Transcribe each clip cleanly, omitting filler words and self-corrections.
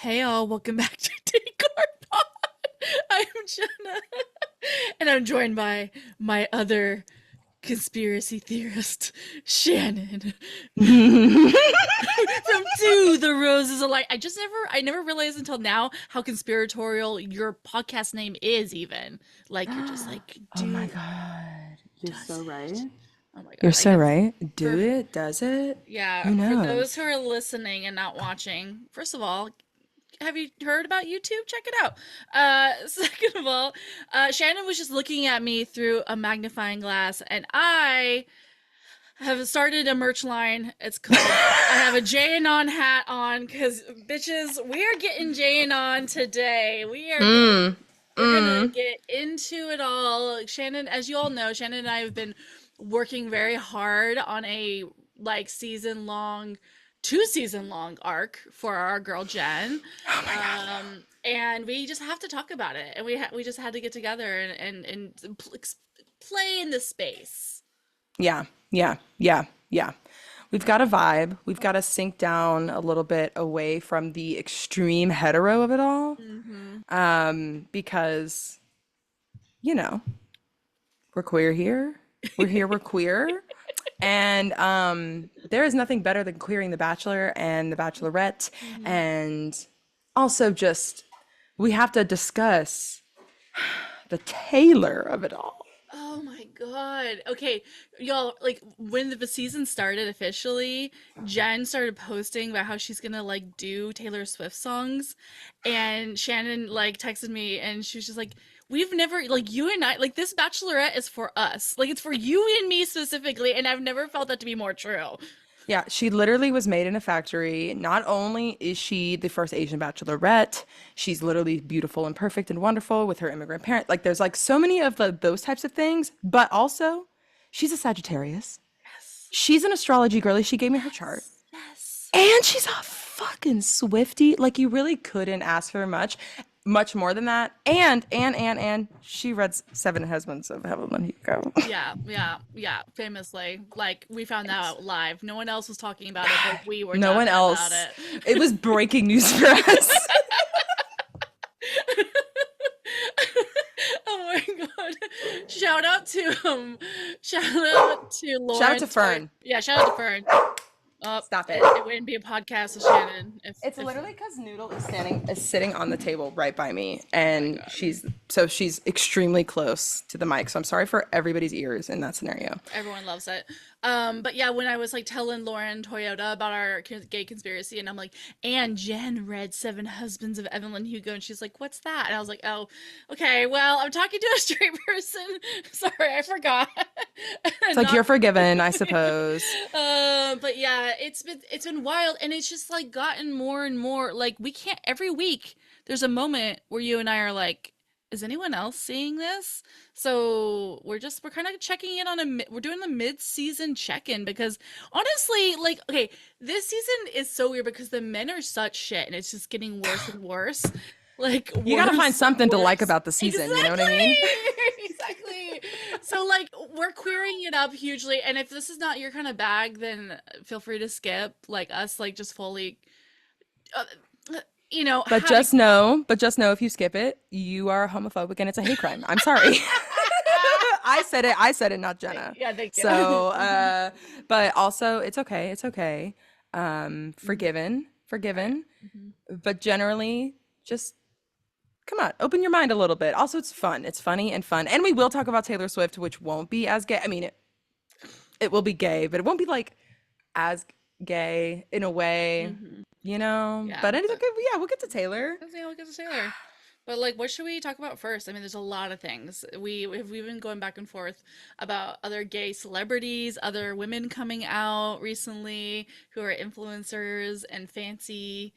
Hey all, welcome back to Take Our Pod. I'm Jenna, and I'm joined by my other conspiracy theorist, Shannon, from To the Roses Alike. I never realized until now how conspiratorial your podcast name is. Even like you're just like, Oh my do God. You're does so it? right. Oh my You're god, I so guess right. Do for it? Does it? yeah, Who for those knows? who are listening and not watching, first of all, have you heard about YouTube? Check it out. Second of all, Shannon was just looking at me through a magnifying glass, and I have started a merch line. It's called I have a Jay and On hat on because bitches, we are getting Jay and On today. Mm. We're gonna Mm. get into it all. Shannon, as you all know, Shannon and I have been working very hard on a like season long, 2 season long arc for our girl Jenn. Oh my God, yeah. And we just have to talk about it. And we just had to get together and play in the space. Yeah. Yeah. Yeah. Yeah. We've got a vibe. We've got to sink down a little bit away from the extreme hetero of it all. Mm-hmm. Because, you know, we're queer here. We're here, we're queer. And there is nothing better than queering The Bachelor and The Bachelorette. Mm-hmm. And also just we have to discuss the Taylor of it all. Oh my God. Okay, y'all, like when the season started officially, Jen started posting about how she's gonna like do Taylor Swift songs. And Shannon like texted me and she was just like, we've never, like you and I, like this Bachelorette is for us. Like it's for you and me specifically. And I've never felt that to be more true. Yeah, she literally was made in a factory. Not only is she the first Asian bachelorette, she's literally beautiful and perfect and wonderful with her immigrant parent. Like there's like so many of those types of things, but also she's a Sagittarius. Yes. She's an astrology girly. She gave me her chart. Yes. Yes. And she's a fucking Swiftie. Like you really couldn't ask for much more than that. And she read Seven Husbands of Evelyn Hugo. Yeah, yeah, yeah, famously. Like we found that It's out live. No one else was talking about it, but we were no one talking about else. it. It was breaking news for us. Oh my god. Shout out to shout out to Shout out Lauren to Toy. Fern. Yeah, shout out to Fern. Oh, Stop it. it wouldn't be a podcast with Shannon It's if literally because Noodle is sitting on the table right by me, oh my and god. she's extremely close to the mic. So I'm sorry for everybody's ears in that scenario. Everyone loves it. But yeah, when I was like telling Lauren Toyota about our gay conspiracy, and I'm like, and Jen read Seven Husbands of Evelyn Hugo, and she's like, "What's that?" And I was like, "Oh, okay. Well, I'm talking to a straight person. Sorry, I forgot." It's like Not. you're forgiven, I suppose. But yeah, it's been wild, and it's just like gotten more and more. Like we can't every week. There's a moment where you and I are like, is anyone else seeing this? So we're kind of checking in on we're doing the mid-season check-in because honestly, like, okay, this season is so weird because the men are such shit and it's just getting worse and worse. Like You got to find worse and something to like worse. about the season, you know what I Exactly. mean? Exactly. So like we're queering it up hugely, and if this is not your kind of bag, then feel free to skip. Like us, like just fully, uh, But having. just know if you skip it, you are homophobic and it's a hate crime. I'm sorry. I said it, not Jenna. Yeah, thank So, you. but also it's okay. It's okay. Mhm. Forgiven, All right. forgiven. Mhm. But generally, just come on, open your mind a little bit. Also, it's fun. It's funny and fun. And we will talk about Taylor Swift, which won't be as gay. I mean, it will be gay, but it won't be like as gay in a way, Mhm. you know? Yeah, But it's but okay. Yeah, we'll get to Taylor. let's see how it goes to Taylor. But like, what should we talk about first? I mean, there's a lot of things. We've been going back and forth about other gay celebrities, other women coming out recently who are influencers and fancy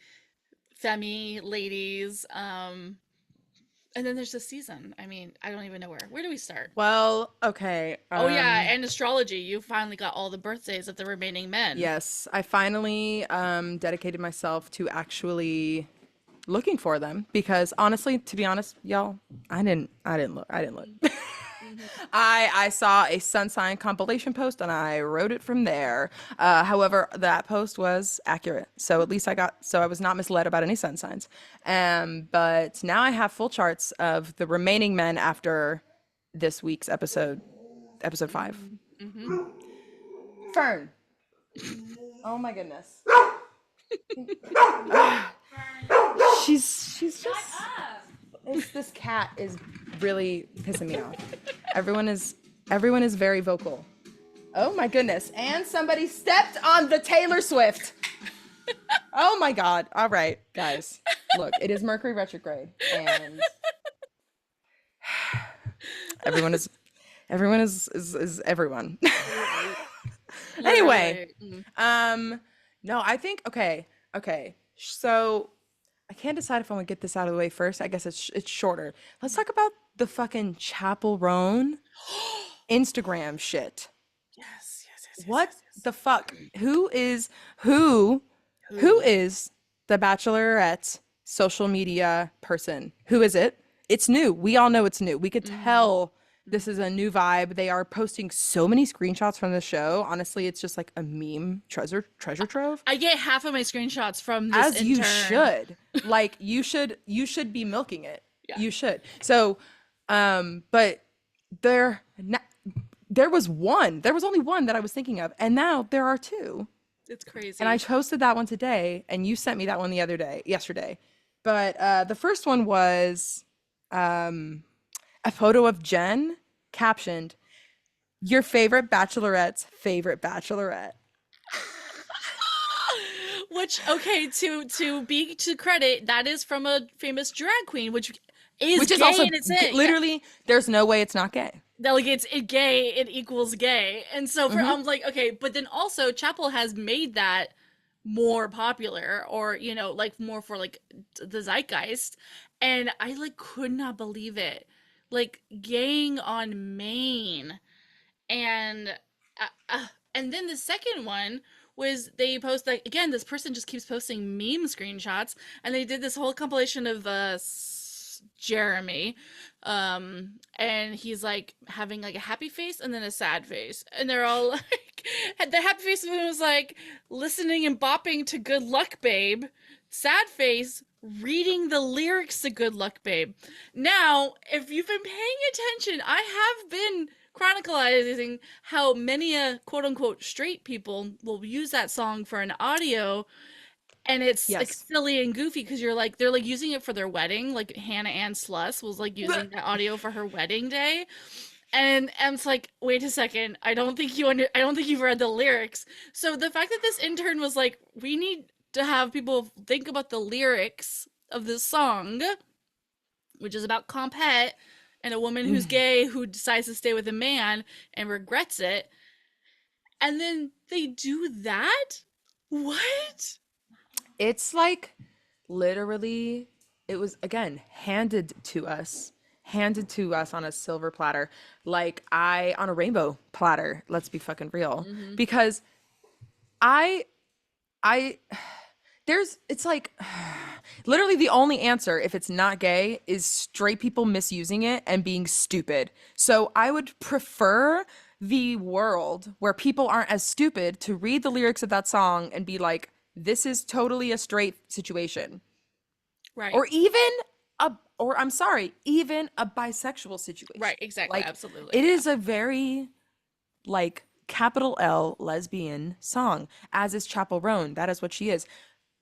femme ladies. And then there's the season. I mean, I don't even know where do we start? Well, okay. Oh yeah, and astrology. You finally got all the birthdays of the remaining men. Yes, I finally dedicated myself to actually looking for them because honestly, to be honest, y'all, I didn't look. I didn't look. I saw a sun sign compilation post and I wrote it from there. However, that post was accurate, so at least I was not misled about any sun signs. But now I have full charts of the remaining men after this week's episode 5. Mm-hmm. Fern. Oh my goodness. She's just this cat is really pissing me off. Everyone is very vocal. Oh my goodness. And somebody stepped on the Taylor Swift. Oh my god. All right, guys. Look, it is Mercury retrograde and everyone is everyone. Anyway, Literally. no, I think okay. So I can't decide if I want to get this out of the way first. I guess it's shorter. Let's talk about the fucking Chapel Roan Instagram shit. Yes, yes, yes, yes, What yes, yes. the fuck? Who is the Bachelorette social media person? Who is it? It's new. We all know it's new. We could Mm-hmm. tell this is a new vibe. They are posting so many screenshots from the show. Honestly, it's just like a meme treasure trove. I get half of my screenshots from this As you intern. should. Like you should be milking it. Yeah, You should. So, but there there was one. There was only one that I was thinking of, and now there are two. it's And I crazy. posted that one today, and you sent me that one yesterday. But the first one was um, a photo of Jen captioned, "Your favorite bachelorette's favorite bachelorette," Which, okay, to credit, that is from a famous drag queen, which is which is gay also and it's it. Yeah. literally there's no way it's not gay. Delegates it gay, it equals gay. And so for Hmm. I'm like, okay, but then also Chapel has made that more popular or, like more for like the zeitgeist. And I like could not believe it. Like gaying on Maine. And and then the second one was they post like again this person just keeps posting meme screenshots and they did this whole compilation of Jeremy and he's like having like a happy face and then a sad face and they're all like the happy face was like listening and bopping to Good Luck Babe, sad face reading the lyrics to Good Luck Babe. Now if you've been paying attention, I have been chronicalizing how many quote unquote straight people will use that song for an audio and it's like Yes. silly and goofy because you're like they're like using it for their wedding, like Hannah Ann Sluss was like using that audio for her wedding day, and it's like wait a second, I don't think you've read the lyrics. So the fact that this intern was like we need to have people think about the lyrics of this song, which is about compet and a woman who's gay who decides to stay with a man and regrets it. And then they do that? What? It's like literally, it was again handed to us on a silver platter, like on a rainbow platter. Let's be fucking real, Mm-hmm. because I I it's like literally the only answer if it's not gay is straight people misusing it and being stupid. So I would prefer the world where people aren't as stupid to read the lyrics of that song and be like, this is totally a straight situation. Right. Or or I'm sorry, even a bisexual Right. situation. Exactly. Like Absolutely. it Yeah. is a very like capital L lesbian song, as is Chapel Roan. That is what she is.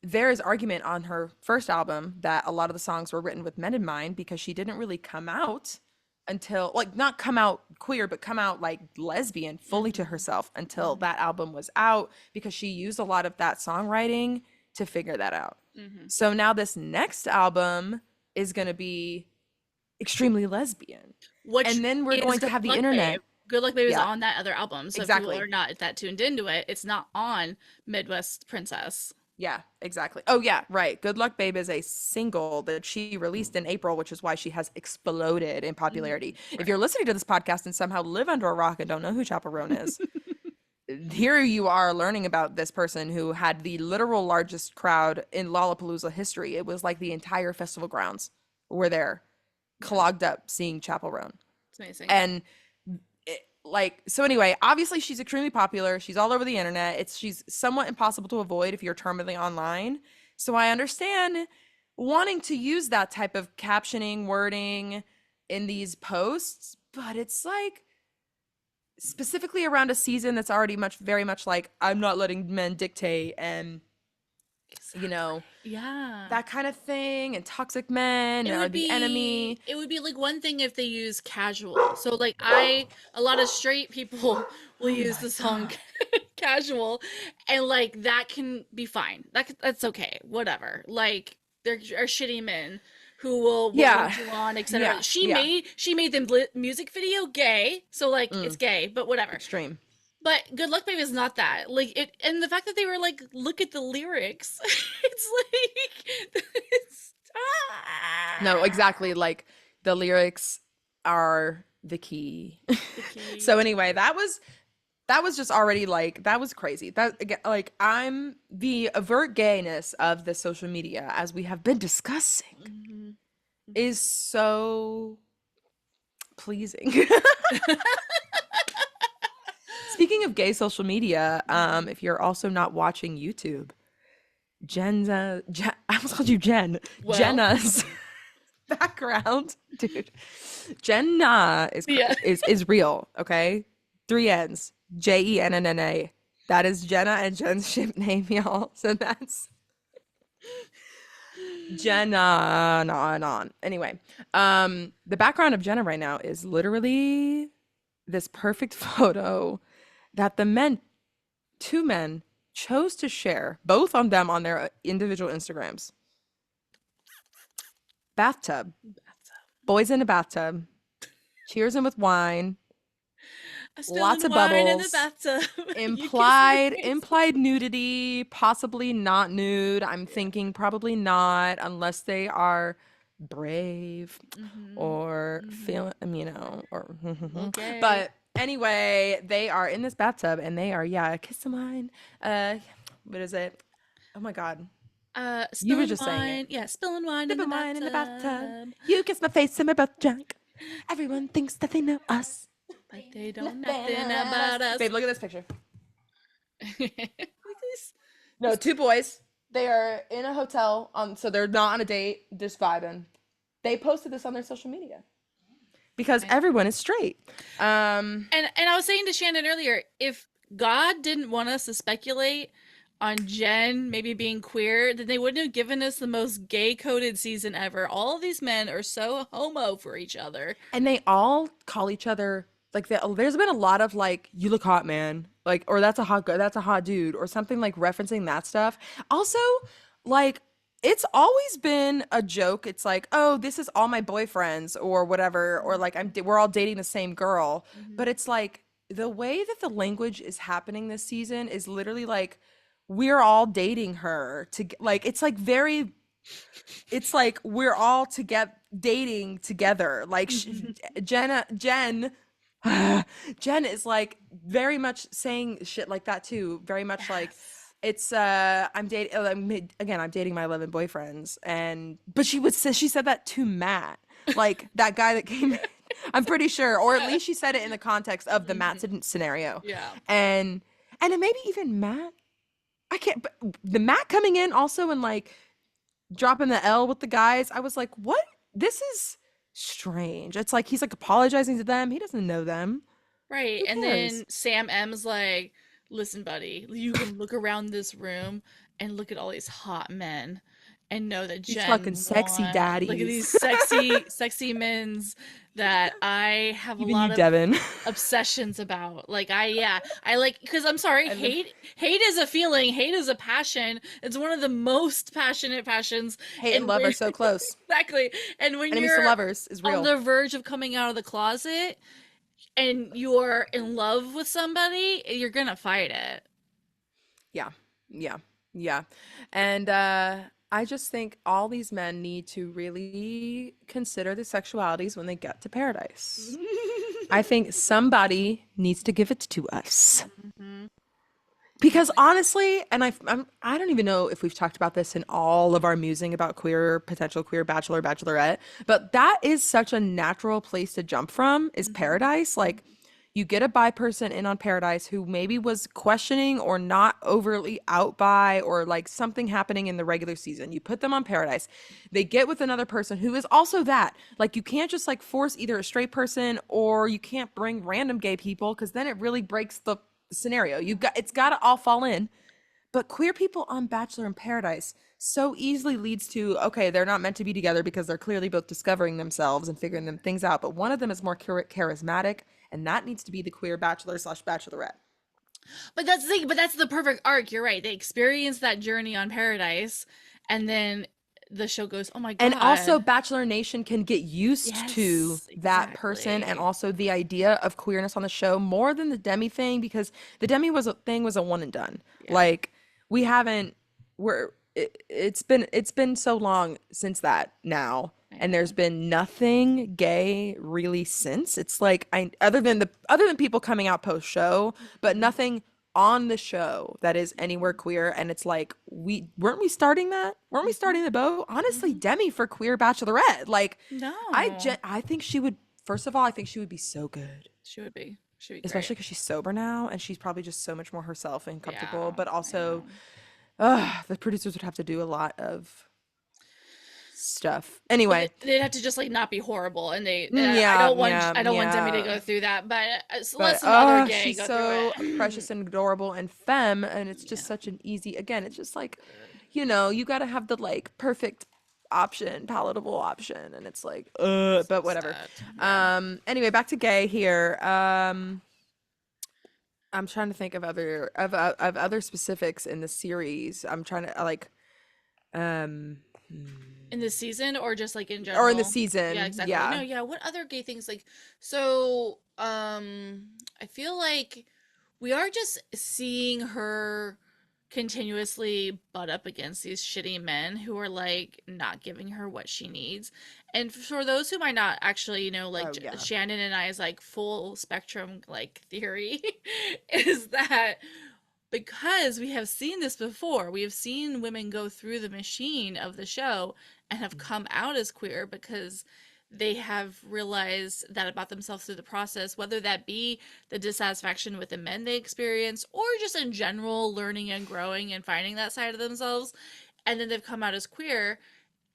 There is argument on her first album that a lot of the songs were written with men in mind because she didn't really come out until, like, not come out queer, but come out like lesbian fully to Mm-hmm. herself until Mm-hmm. that album was out because she used a lot of that songwriting to figure that out. Mm-hmm. So now this next album is going to be extremely lesbian. Which And then we're is going to Good have the Luck Babe. internet. Good Luck Babe is Yeah, on that other album. So if people exactly. are not that tuned into it, it's not on Midwest Princess. Yeah, exactly. Oh, yeah, right. Good Luck Babe is a single that she released in April, which is why she has exploded in Mm-hmm. popularity. If Right. you're listening to this podcast and somehow live under a rock and don't know who Chappell Roan is, here you are learning about this person who had the literal largest crowd in Lollapalooza history. It was like the entire festival grounds were there, Yeah. clogged up seeing Chappell Roan. It's amazing. And like, so anyway, obviously she's extremely popular. She's all over the internet. She's somewhat impossible to avoid if you're terminally online. So I understand wanting to use that type of captioning, wording in these posts, but it's like specifically around a season that's already very much like, I'm not letting men dictate, and you Exactly. know, Yeah. that kind of thing, and toxic men are the enemy. It would be like one thing if they use casual. So like I a lot of straight people will Oh use my the song god. casual, and like that can be fine. That's okay. Whatever. Like there are shitty men who will Yeah. lead you on, etc. Yeah. Yeah. She made them music video gay. So like it's Mm, gay, but whatever. extreme. But Good Luck Baby is not that. Like it, and the fact that they were like, look at the lyrics. It's like it's No, exactly. Like, the lyrics are the key. the key. So anyway, that was just already like, that was crazy. That again, like, I'm the overt gayness of the social media, as we have been discussing, Hmm. is so pleasing. Speaking of gay social media, if you're also not watching YouTube, I almost called you Jen. Well, Jenna's background, dude. Jenna yeah. is real, okay? Three N's, Jennna. That is Jenna and Jen's ship name, y'all. So that's Jenna, on. Anyway, the background of Jenna right now is literally this perfect photo that two men, chose to share, both on them on their individual Instagrams. Bathtub, boys in a bathtub, cheers them with wine, I'm lots spilling of wine in the bubbles, bathtub. You kiss my implied face. implied nudity, possibly not nude. I'm thinking probably not, unless they are brave Mm-hmm. or Mm-hmm. feel, or Okay. but anyway, they are in this bathtub and they are, yeah, kiss some wine. Uh, what is it? Oh my God, you were Spilling just saying it. wine. Yeah, spilling wine in the Sipping wine in the bathtub. bathtub. You kiss my face and we're both drunk. Everyone thinks that they know us. But they don't Nothing nothing else. about us. Babe, look at this picture. Look at this. No, two boys. They are in a hotel. So they're not on a date, just vibing. They posted this on their social media because Okay. everyone is straight. Um, And I was saying to Shannon earlier, if God didn't want us to speculate on Jen maybe being queer, then they wouldn't have given us the most gay coded season ever. All of these men are so homo for each other. and they all call each other like, there's been a lot of like, you look hot, man, like, or that's a hot dude, or something, like referencing that stuff. Also, like, it's always been a joke. It's like, oh, this is all my boyfriends or whatever, or like, we're all dating the same girl. Mm-hmm. But it's like, the way that the language is happening this season is literally like, we're all dating her to, like, it's like very, it's like we're all together dating together. Like, Jen Jen is like very much saying shit like that too. Very much like, Yes. it's I'm dating my 11 boyfriends, and but she said that to Matt, like that guy that came in. I'm pretty sure, or at least she said it in the context of the Matt Hmm. scenario. Yeah. And then maybe even Matt, I can't, but the Matt coming in also and like dropping the L with the guys, I was like, what? This is strange. It's like he's like apologizing to them. He doesn't know them. Right. Who And cares? then Sam M's like, listen, buddy, you can look around this room and look at all these hot men and know that These fucking Jen sexy won. Look at daddies. these sexy, sexy men's that I have a Even you, lot of Devin. obsessions about. Like yeah, I like, because I'm sorry, And then hate is a feeling, hate is a passion. It's one of the most passionate passions. hate and And love are when so close. exactly, and when Enemies to you're lovers is on real. the verge of coming out of the closet and you're in love with somebody, you're gonna fight it. Yeah. Yeah. Yeah. And I just think all these men need to really consider the sexualities when they get to paradise. I think somebody needs to give it to us. Mhm. Because honestly, and I don't even know if we've talked about this in all of our musing about potential queer bachelor, bachelorette, but that is such a natural place to jump from, is Mhm. paradise. Like, You get a bi person in on Paradise who maybe was questioning or not overly out by, or like something happening in the regular season. You put them on Paradise. They get with another person who is also that. Like, you can't just like force either a straight person, or you can't bring random gay people, because then it really breaks the scenario. It's got to all fall in. But queer people on Bachelor in Paradise so easily leads to, okay, they're not meant to be together because they're clearly both discovering themselves and figuring them things out. But one of them is more charismatic, and that needs to be the queer bachelor slash bachelorette. But that's the thing, but that's the perfect arc. You're right. They experience that journey on Paradise, and then the show goes, "Oh my And also, god." Bachelor Nation can get used to Yes, that person, and exactly. also the idea of queerness on the show more than the Demi thing, because the Demi was a one and done. Yeah, Like, we haven't it's been so long since that now, I and there's know. been nothing gay really since. It's like, I other than people coming out post show, but Mhm. nothing on the show that is anywhere queer. And it's like, we starting that? Weren't we Mhm. starting the boat? Honestly, Mhm. Demi for queer bachelorette. Like, No, I think she would, first of all, I think she would be so good. she would be. She would be great. Especially because she's sober now, and she's probably just so much more herself and comfortable. Yeah, But I also, know. the producers would have to do a lot of stuff. Well, Anyway, they'd have to just like not be horrible, and I yeah, don't want yeah, Demi to yeah. go through that, but so let But some other gay she's go through so it. precious and adorable and femme, and it's just Yeah, such an easy. Again, it's just like, good. you got to have the like perfect option, palatable option, and it's like, So but whatever. sad. Yeah. Anyway, back to gay here. I'm trying to think of other specifics in the series. I'm trying to like, um, In this season or just like in or in the general? Yeah, season. exactly. No, Yeah, yeah. What other gay things like so I feel like we are just seeing her continuously butt up against these shitty men who are like not giving her what she needs. And for those who might not actually, like oh yeah, Shannon and I's like full spectrum like theory is that because we have seen this before. We have seen women go through the machine of the show and have come out as queer because they have realized that about themselves through the process, whether that be the dissatisfaction with the men they experience or just in general learning and growing and finding that side of themselves. And then they've come out as queer.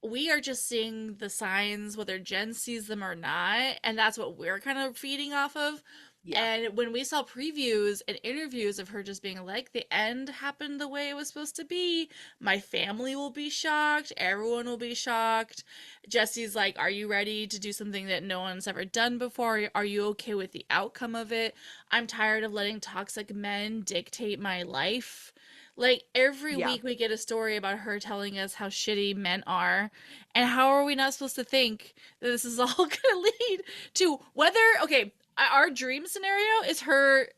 We are just seeing the signs, whether Jen sees them or not. And that's what we're kind of feeding off of. yeah, And when we saw previews and interviews of her just being like, the end happened the way it was supposed to be. My family will be shocked. Everyone will be shocked. Jesse's like, are you ready to do something that no one's ever done before? Are you okay with the outcome of it? I'm tired of letting toxic men dictate my life. Like every yeah. week we get a story about her telling us how shitty men are. And how are we not supposed to think that this is all going to lead to whether, okay, our dream scenario is her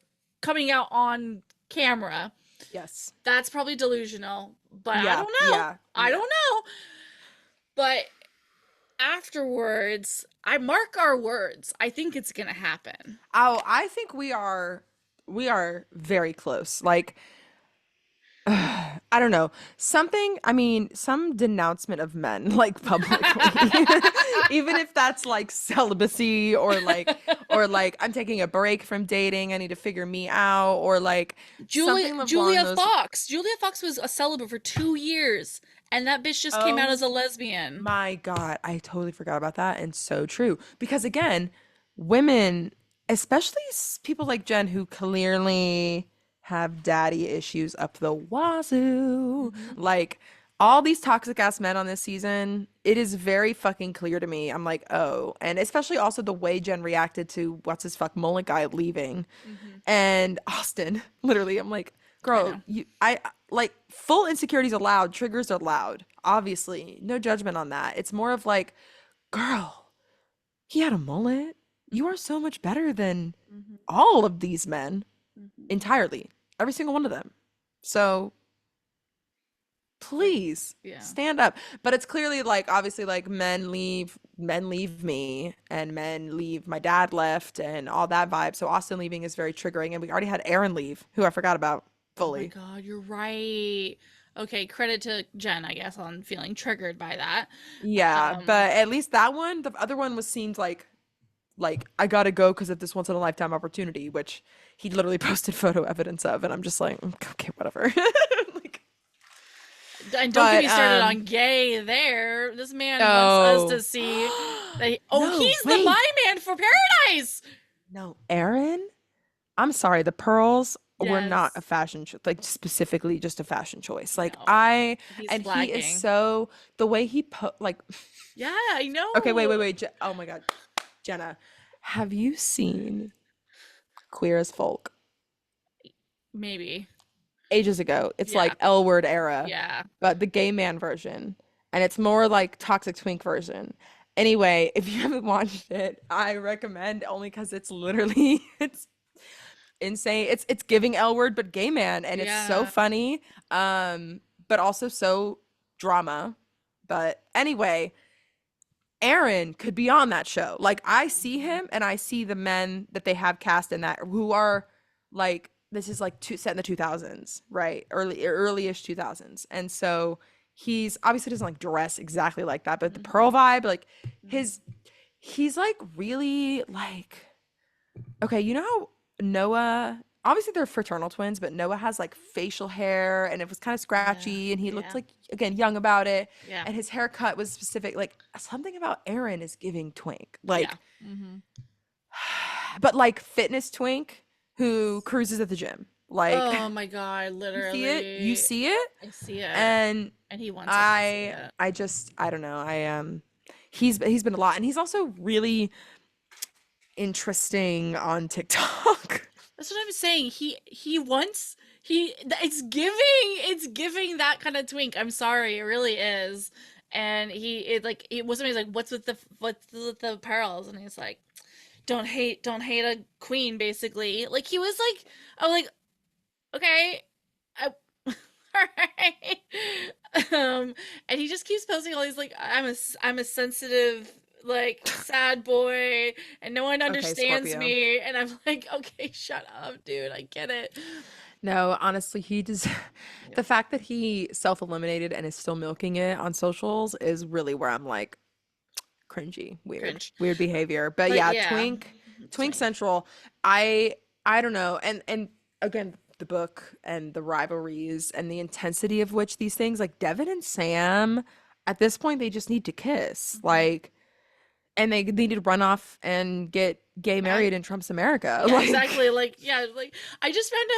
coming out on camera. Yes. That's probably delusional, but I Yeah, don't know. yeah, I yeah. don't know. But afterwards, I mark our words. I think it's going to happen. Oh, I think we are very close. Like, I don't know. Something, I mean, some denouncement of men, like, publicly. Even if that's like celibacy, or like I'm taking a break from dating, I need to figure me out, or like something along Julia those. Fox. Julia Fox was a celibate for 2 years, and that bitch just came out as Oh a lesbian. my God, I totally forgot about that. And so true. Because again, women, especially people like Jen, who clearly have daddy issues up the wazoo, Mm-hmm. like all these toxic ass men on this season, it is very fucking clear to me. I'm like, oh, and especially also the way Jen reacted to what's his fuck mullet guy leaving, Mm-hmm. and Austin. Literally, I'm like, I girl, know. I like, full insecurities allowed, triggers are loud. Obviously, no judgment on that. It's more of like, girl, he had a mullet. You are so much better than Mm-hmm. all of these men Mm-hmm. entirely, every single one of them. So Like, please yeah. stand up. But it's clearly like, obviously, like, men leave me, and men leave, my dad left, and all that vibe. So Austin leaving is very triggering, and we already had Aaron leave, who I forgot about Oh my fully. God, you're right. Okay, credit to Jen, I guess, on feeling triggered by that. Yeah, Um, but at least that one, the other one was seemed like like I gotta go because of this once in a lifetime opportunity, which he literally posted photo evidence of, and I'm just like, okay, whatever. Like, And don't get but me started on gay there. This man wants us to no, see that oh, no, he's the wait, my man for paradise. no, Aaron. I'm sorry, the pearls were not a Yes. fashion like specifically just a fashion choice. Like No. I He's and he is flagging. so the way he put like Yeah, I okay, wait, know. wait, wait. Oh my God, Jenna, have you seen Queer as Folk? Maybe. Ages ago. It's Yeah. like L Word era, Yeah. but the gay man version. And it's more like Toxic Twink version. Anyway, if you haven't watched it, I recommend only because it's literally it's insane. It's giving L Word but gay man and it's so Yeah. funny. But also so drama. But anyway, Aaron could be on that show. Like I see Mhm. him and I see the men that they have cast in that who are like this is like set in the 2000s, right? Early-ish 2000s. And so he's obviously doesn't like dress exactly like that, but the Pearl Mhm. vibe, like Mhm. his he's like really like okay, you know how Noah obviously they're fraternal twins, but Noah has like facial hair and it was kind of Yeah. scratchy and he looked Yeah. like again young about it Yeah. and his haircut was specific like something about Aaron is giving twink. Yeah. Like Mhm. but like fitness twink who cruises at the gym. Like Oh my God, you see it, you literally. see it I see it. and And he wants us to see I it. I just I don't know. He's been a lot and he's also really interesting on TikTok. That's what I'm saying. He wants it's giving that kind of twink. I'm sorry, it really is. And it wasn't he's like what's with the pearls and he's like don't hate a queen basically. Like he was like I was like okay. I, all right. And he just keeps posting all these like I'm a sensitive like sad boy and no one Okay, understands Scorpio. me and I'm like okay shut up dude I get it. No, honestly, he just Yeah. the fact that he self-eliminated and is still milking it on socials is really where I'm like cringy, Cringe. weird behavior. But But yeah, yeah, Twink twink. Central, I I don't know. And again, the book and the rivalries and the intensity of which these things like Devin and Sam at this point they just need to kiss. Mhm. Like and they need to run off and get gay Mag married in Trump's America. Yeah, Like exactly. Like, yeah, like I just found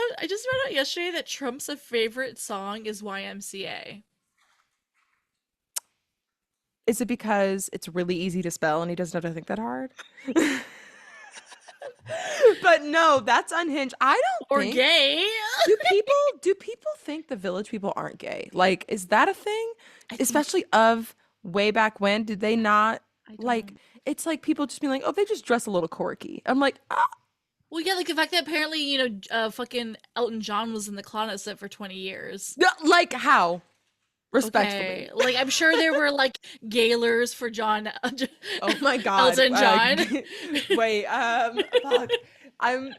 out yesterday that Trump's favorite song is YMCA. is it because it's really easy to spell and he doesn't have to think that hard? But no, that's unhinged. I don't Or think gay. do people think the village people aren't gay? Like, is that a thing? I think Especially of way back when, did they not I like don't. it's like people just being like, oh, they just dress a little quirky. I'm like, ah, Well, yeah, like the fact that apparently, fucking Elton John was in the closet for 20 years. like how? Respectfully. Okay, like I'm sure there were like gaylers for Oh my God. Elton John. Wait, fuck. I'm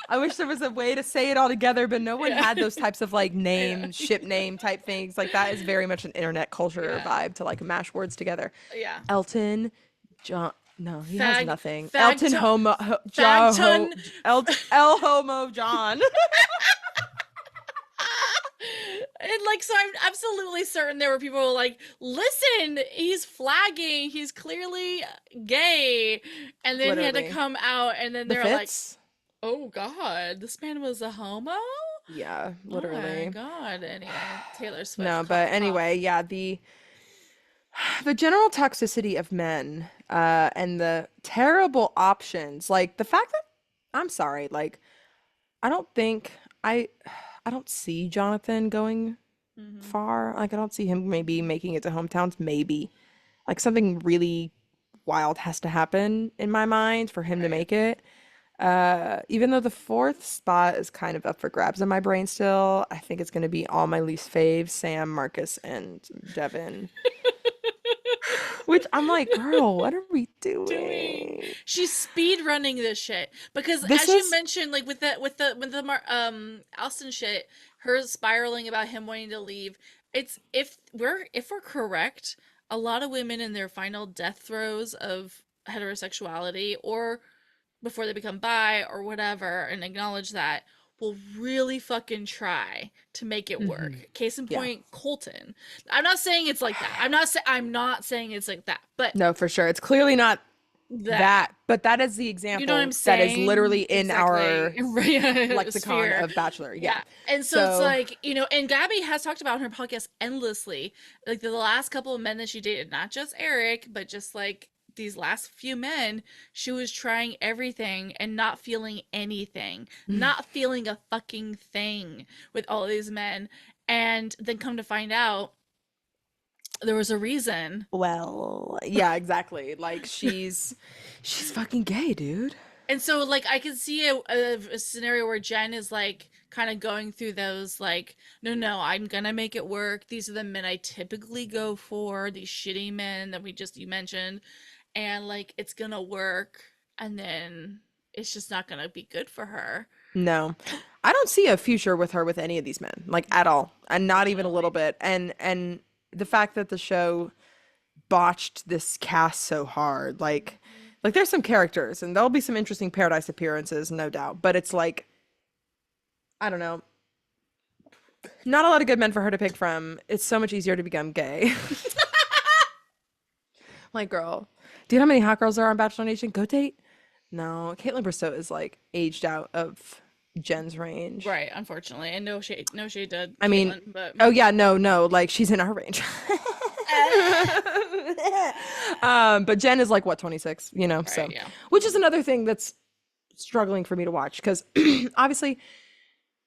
I wish there was a way to say it all together, but no one Yeah, had those types of like I know. name, ship name type things. Like that is very much an internet culture Yeah, vibe to like mash words together. yeah. Elton John. No, he has Fag, nothing. Elton fagton, Homo fagton. El Homo John. And like, so I'm absolutely certain there were people who were like, listen, he's flagging, he's clearly gay. And then he had to Literally. come out, and then The they're like, fits? oh God, this man was a homo? Yeah, Oh my literally. God. Anyway, Taylor Swift, No, but cough. anyway, yeah, the general toxicity of men and the terrible options, like the fact that I'm sorry, like I don't think I I don't see Jonathan going Mm-hmm. far. Like I don't see him maybe making it to hometowns, maybe. Like something really wild has to happen in my mind for him to Right. make it. Even though the fourth spot is kind of up for grabs in my brain still, I think it's going to be all my least faves, Sam, Marcus, and Devin. Which I'm like, girl, what are we Doing doing? she's speed running this shit because This as you is mentioned like with the Alston shit, her spiraling about him wanting to leave, it's if we're correct, a lot of women in their final death throes of heterosexuality or before they become bi or whatever and acknowledge that will really fucking try to make it Hmm. work. Case in Yeah. point, Colton. I'm not saying it's like that. I'm not saying it's like that. But No, for sure. It's clearly not that that, but that is the you know what I'm example that is literally saying? in Exactly. our Right. lexicon Sphere. of Bachelor. Yeah. Yeah. And so it's So, like, and Gabby has talked about on her podcast endlessly, like the last couple of men that she dated, not just Eric, but just like these last few men, she was trying everything and not feeling anything, not feeling a fucking thing with all these men. And then come to find out there was a reason. well, yeah, exactly. Like she's fucking gay, dude. And so, like, I could see a scenario where Jen is like kind of going through those, like, no, no, I'm gonna make it work. These are the men I typically go for, these shitty men that you mentioned, and like it's gonna work, and then it's just not gonna be good for her. No. I don't see a future with her with any of these men, like at all, and not even a little Unfortunately. bit. And the fact that the show botched this cast so hard, like there's some characters and there'll be some interesting Paradise appearances, no doubt. But it's like, I don't know, not a lot of good men for her to pick from. It's so much easier to become gay. Like, girl, do you know how many hot girls there are on Bachelor Nation? Go date. No, Caitlin Bristow is like aged out of Jen's range. Right, unfortunately, and no shade to I mean, Caitlyn, but oh yeah, no, no, like she's in our range. But Jen is like what, 26, right, so yeah. which is another thing that's struggling for me to watch because obviously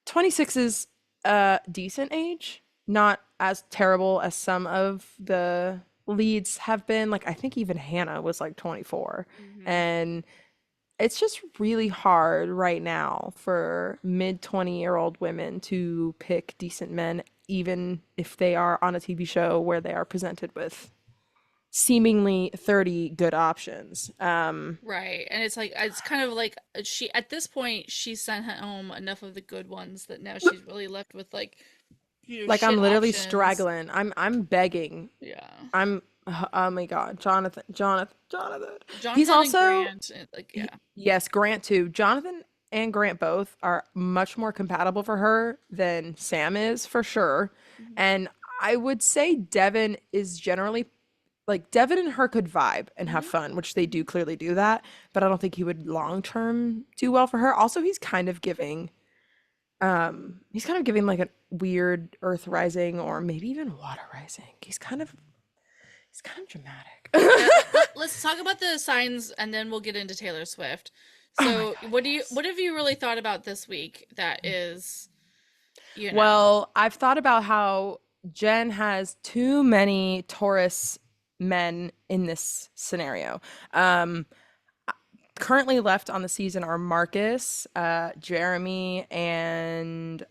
26 is a decent age, not as terrible as some of the leads have been. Like I think even Hannah was like 24. Hmm. And it's just really hard right now for mid 20-year-old women to pick decent men, even if they are on a TV show where they are presented with seemingly 30 good options. Right. And it's kind of like she at this point she sent home enough of the good ones that now she's really left with like Like I'm shit literally options. straggling. I'm begging. Yeah. I'm oh my God, Jonathan. He's Jonathan and also Grant, like yeah. yes, Grant too. Jonathan and Grant both are much more compatible for her than Sam is for sure. Hmm. And I would say Devin is generally like Devin and her could vibe and have Hmm. fun, which they do clearly do that, but I don't think he would long term do well for her. Also, he's kind of giving like a weird earth rising or maybe even water rising. He's kind of dramatic. Let's talk about the signs and then we'll get into Taylor Swift. Oh my So, God, what yes. have you really thought about this week that is, you know, Well, I've thought about how Jen has too many Taurus men in this scenario. Um, Currently left on the season are Marcus, Jeremy, and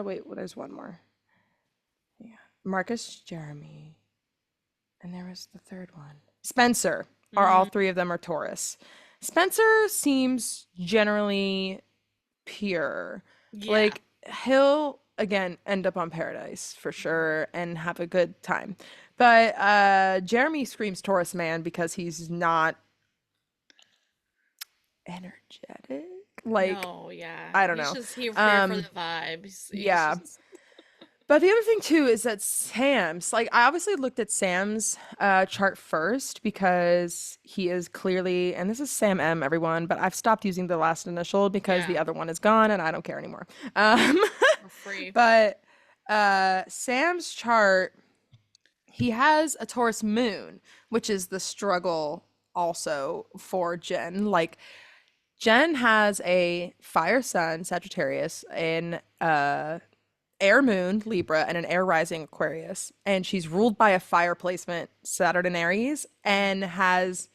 wait, well, there's one more. Yeah, Marcus, Jeremy, and there was the third one. Spencer. Are all mm, three of them are Taurus. Spencer seems generally pure. yeah. Like he'll again end up on Paradise for sure and have a good time. But Jeremy screams Taurus man because he's not energetic. Like No, yeah. I don't He's know. just here for the Um vibes. He's yeah. just But the other thing too is that Sam's like I obviously looked at Sam's chart first because he is clearly and this is Sam M everyone, but I've stopped using the last initial because the yeah, other one is gone and I don't care anymore. Um for free. but Sam's chart he has a Taurus moon, which is the struggle also for Jen. Like Jen has a fire sun Sagittarius in air moon Libra and an air rising Aquarius, and she's ruled by a fire placement Saturn and Aries, and has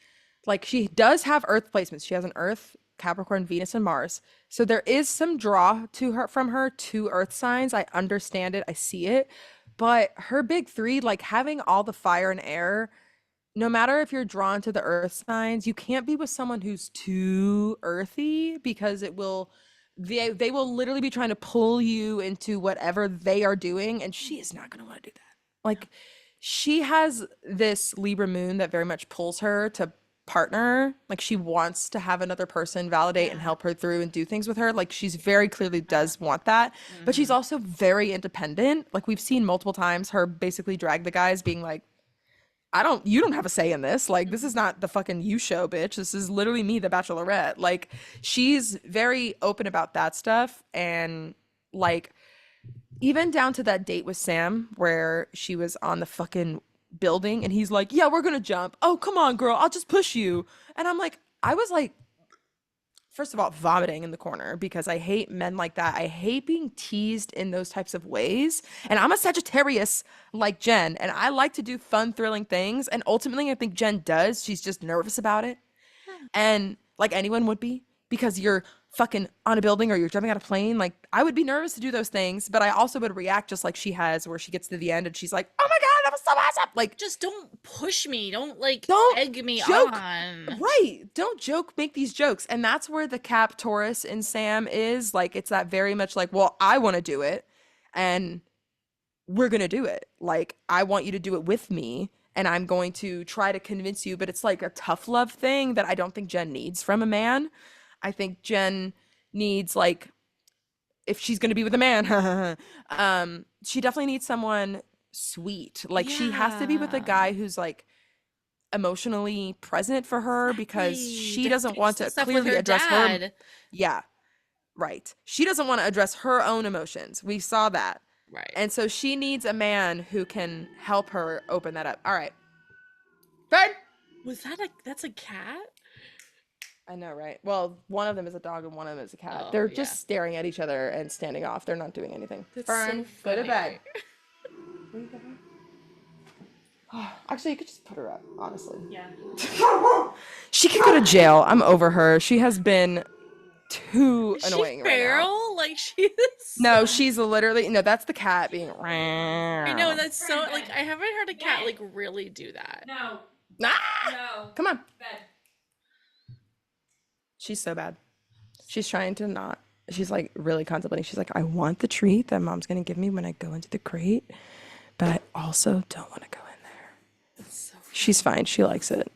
like she does have Earth placements. She has an Earth, Capricorn, Venus, and Mars. So there is some draw to her from her to Earth signs. I understand it. I see it. But her big three, like having all the fire and air, no matter if you're drawn to the earth signs, you can't be with someone who's too earthy because they will literally be trying to pull you into whatever they are doing and she is not going to want to do that. Like she has this Libra moon that very much pulls her to partner. Like she wants to have another person validate and Yeah. help her through and do things with her. Like she's very clearly does want that, but she's Mm-hmm. also very independent. Like we've seen multiple times her basically drag the guys being like, you don't have a say in this. Like, this is Mm-hmm. not the fucking you show, bitch. This is literally me, the Bachelorette. Like, she's very open about that stuff. And, like, even down to that date with Sam where she was on the fucking building and he's like, yeah, we're gonna jump. Oh, come on, girl. I'll just push you. And I'm like, I was like, first of all, vomiting in the corner because I hate men like that. I hate being teased in those types of ways. And I'm a Sagittarius like Jenn, and I like to do fun, thrilling things. And ultimately, I think Jenn does. She's just nervous about it. Yeah. And like anyone would be because you're fucking on a building or you're jumping out of a plane. Like I would be nervous to do those things, but I also would react just like she has, where she gets to the end and she's like, oh my God, that was so awesome. Like, Just don't push me. Don't like don't egg me joke. on. Right. Don't joke, make these jokes. And that's where the Cap Taurus in Sam is. Like, it's that very much like, well, I want to do it and we're going to do it. Like, I want you to do it with me and I'm going to try to convince you. But it's like a tough love thing that I don't think Jen needs from a man. I think Jen needs, like, if she's going to be with a man, she definitely needs someone sweet. Like, she has to be with a Yeah. guy who's like, emotionally present for her because Exactly. she To doesn't fix want the to stuff with clearly her address her. dad. Yeah, right. She doesn't want to address her own emotions. We saw that. Right. And so she needs a man who can help her open that up. All right. Good. Was that a that's a cat? I know, right? Well, one of them is a dog and one of them is a cat. Oh They're yeah. just staring at each other and standing off. They're not doing anything. That's so Fern, go to bed. funny. Actually, you could just put her up, honestly. Yeah. She could go to jail. I'm over her. She has been too Is she annoying right now. feral? Like she is No, so she's literally no, that's the cat being I know ah. that's so like I haven't heard a cat like really do that. No, no. Come on. Bed. She's so bad. She's trying to not. She's like really contemplating. She's like, I want the treat that mom's gonna give me when I go into the crate, but I also don't want to go in there. It's so She's fine. She likes it.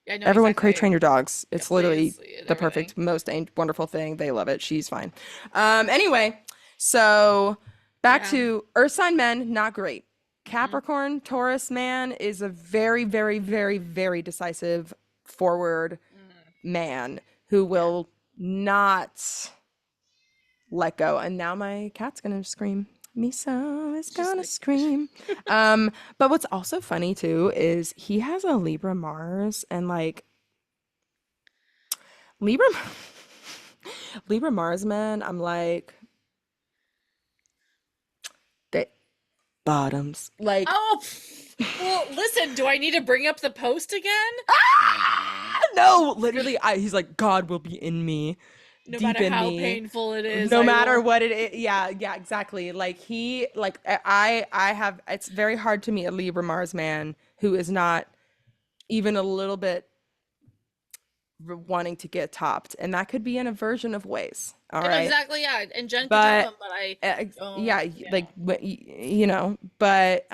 yeah, I know Everyone crate exactly. train your dogs. Yeah, It's literally please, and the everything. perfect, most wonderful thing. They love it. She's fine. Anyway, so back Yeah. to Earth sign men, not great. Mm-mm. Capricorn, Taurus man is a very, very, very, very decisive, forward man who Yeah. will not let go. And now my cat's gonna scream. Miso is Just gonna like scream. But what's also funny too is he has a Libra Mars and like Libra Libra Mars man, I'm like they bottoms. Like Oh, well, listen, do I need to bring up the post again? no, literally he's like God will be in me, No deep matter in how me. painful it is, No I matter will. what it is. Yeah, yeah, exactly. Like he like I have it's very hard to meet a Libra Mars man who is not even a little bit wanting to get topped. And that could be in a version of ways. All I know right. exactly, yeah. And Jen could top But him, but I don't. yeah, Yeah. like you know, but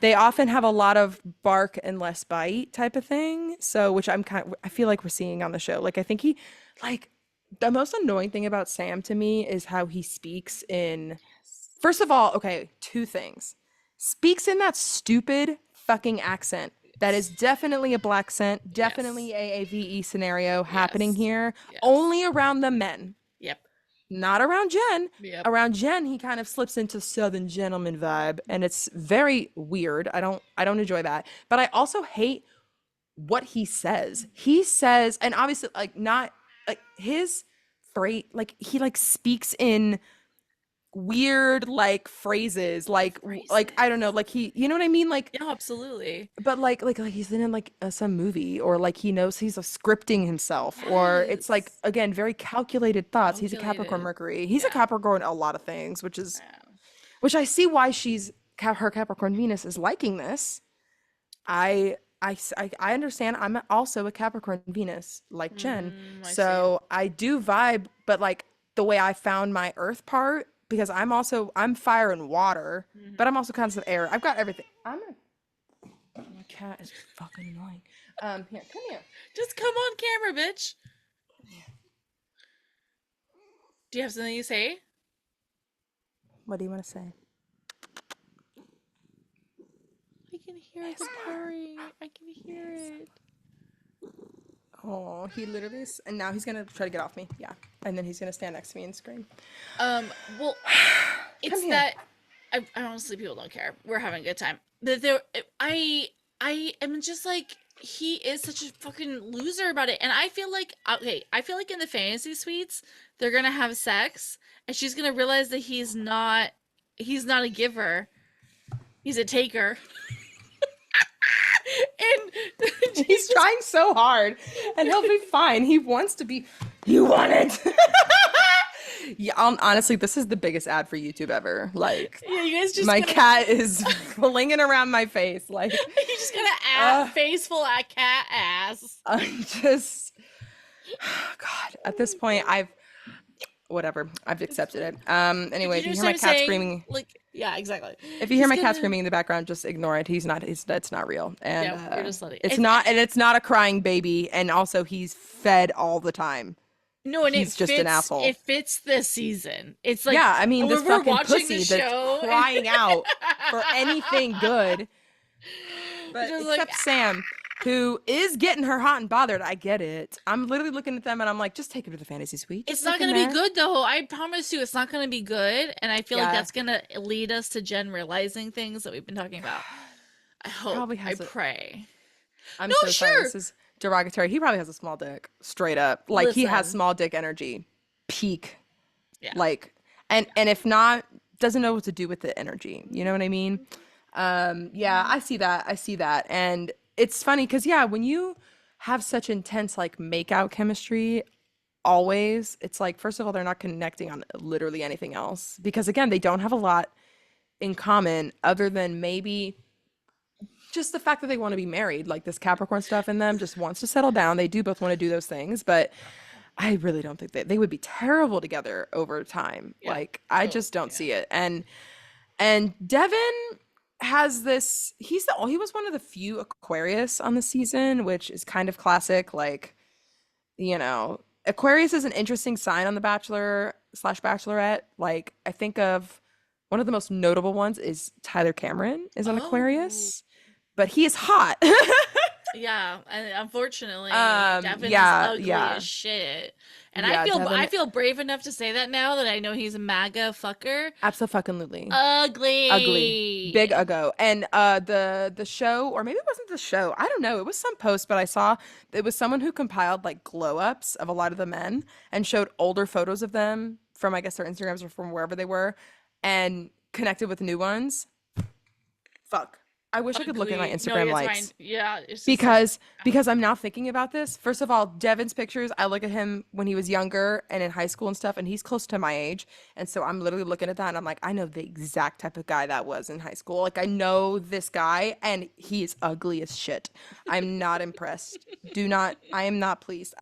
they often have a lot of bark and less bite type of thing. So which I feel like we're seeing on the show. Like I think he like the most annoying thing about Sam to me is how he speaks in first of all, okay, two things. Speaks in that stupid fucking accent. That is definitely a black scent, Yes. definitely AAVE scenario happening Yes. here, Yes. only around the men, Yep. not around Jen. Yep. Around Jen, he kind of slips into Southern gentleman vibe, and it's very weird. I don't enjoy that. But I also hate what he says. He says, and obviously, like not like his phrase, like he like speaks in weird like phrases, like I don't know, Phrases. like he, you know what I mean, like Yeah, absolutely. but like he's in like some movie or like he knows he's scripting himself or it's like Yes. again very calculated thoughts. He's a Capricorn Calculated. Mercury. He's a Yeah. Capricorn a lot of things, Yeah. which I see why her Capricorn Venus is liking this. I understand. I'm also a Capricorn Venus like Jen, I see. so I do vibe, but like the way I found my Earth part because I'm fire and water, Mhm. but I'm also kind of air. I've got everything. cat is fucking annoying. Here, come here. Just come on camera, bitch. Do you have something to say? What do you want to say? I can hear the purring. I can hear it. Oh, he literally is, and now he's gonna try to get off me. Yeah, and then he's gonna stand next to me and scream. Well, it's here. that I honestly people don't care. We're having a good time. But I am just like he is such a fucking loser about it, and I feel like I feel like in the fantasy suites they're gonna have sex, and she's gonna realize that he's not a giver, he's a taker. And He's trying so hard, and he'll be fine. He wants to be. You want it? Yeah, honestly, this is the biggest ad for YouTube ever. Like, yeah, you guys just my cat is flinging around my face. Like, you just gonna face full of cat ass. I'm just, God. At this point, whatever. I've accepted it. Anyway, if you hear my cat screaming, like, yeah, exactly. if you hear my cat screaming in the background, just ignore it. That's not real. And Yeah, we're just letting it's not, and it's not a crying baby. And also, he's fed all the time. No, and he's just an asshole. It fits this season. It's like, yeah, I mean, this we're fucking watching pussy the that's show crying out for anything good. But just except Sam, who is getting her hot and bothered. I get it. I'm literally looking at them and I'm like, just take her to the fantasy suite. It's not going to be good, though. I promise you, it's not going to be good. And I feel like that's going to lead us to Jenn realizing things that we've been talking about. I hope. I pray. I'm so sorry. This is derogatory. He probably has a small dick, straight up. Like, he has small dick energy. Peak. Yeah. Like, and if not, doesn't know what to do with the energy. You know what I mean? Yeah, I see that. And it's funny because, yeah, when you have such intense, like, make-out chemistry, always, it's like, first of all, they're not connecting on literally anything else. Because, again, they don't have a lot in common other than maybe just the fact that they want to be married. Like, this Capricorn stuff in them just wants to settle down. They do both want to do those things, but I really don't think they would be terrible together over time. Yeah. Like, I just don't see it. And Devin has this, he was one of the few Aquarius on the season, which is kind of classic. Like, you know, Aquarius is an interesting sign on The Bachelor/Bachelorette. Like, I think of one of the most notable ones is Tyler Cameron is an Aquarius, but he is hot. Yeah, and unfortunately, Devin is ugly as shit. And I feel brave enough to say that now that I know he's a MAGA fucker. Absolutely. Ugly. Big uggo. And the show, or maybe it wasn't the show, I don't know. It was some post, but I saw it was someone who compiled like glow ups of a lot of the men and showed older photos of them from, I guess, their Instagrams or from wherever they were, and connected with new ones. Fuck. I wish I could look at my Instagram likes. Yeah, because I'm now thinking about this. First of all, Devin's pictures, I look at him when he was younger and in high school and stuff, and he's close to my age. And so I'm literally looking at that and I'm like, I know the exact type of guy that was in high school. Like, I know this guy and he is ugly as shit. I'm not impressed. I am not pleased.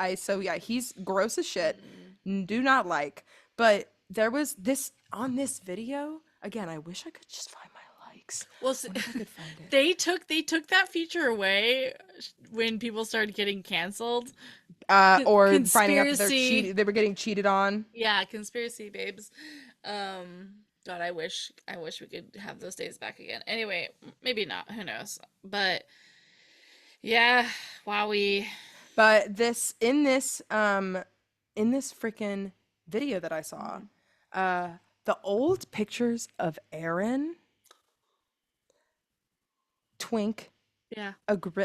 He's gross as shit. Do not like. But there was this on this video. Again, I wish I could just find my likes. Well, so, they took that feature away when people started getting canceled. Or finding out that they were getting cheated on. Yeah, conspiracy babes. God, I wish we could have those days back again. Anyway, maybe not. Who knows? But yeah, wowie. But in this freaking video that I saw, the old pictures of Aaron, Twink,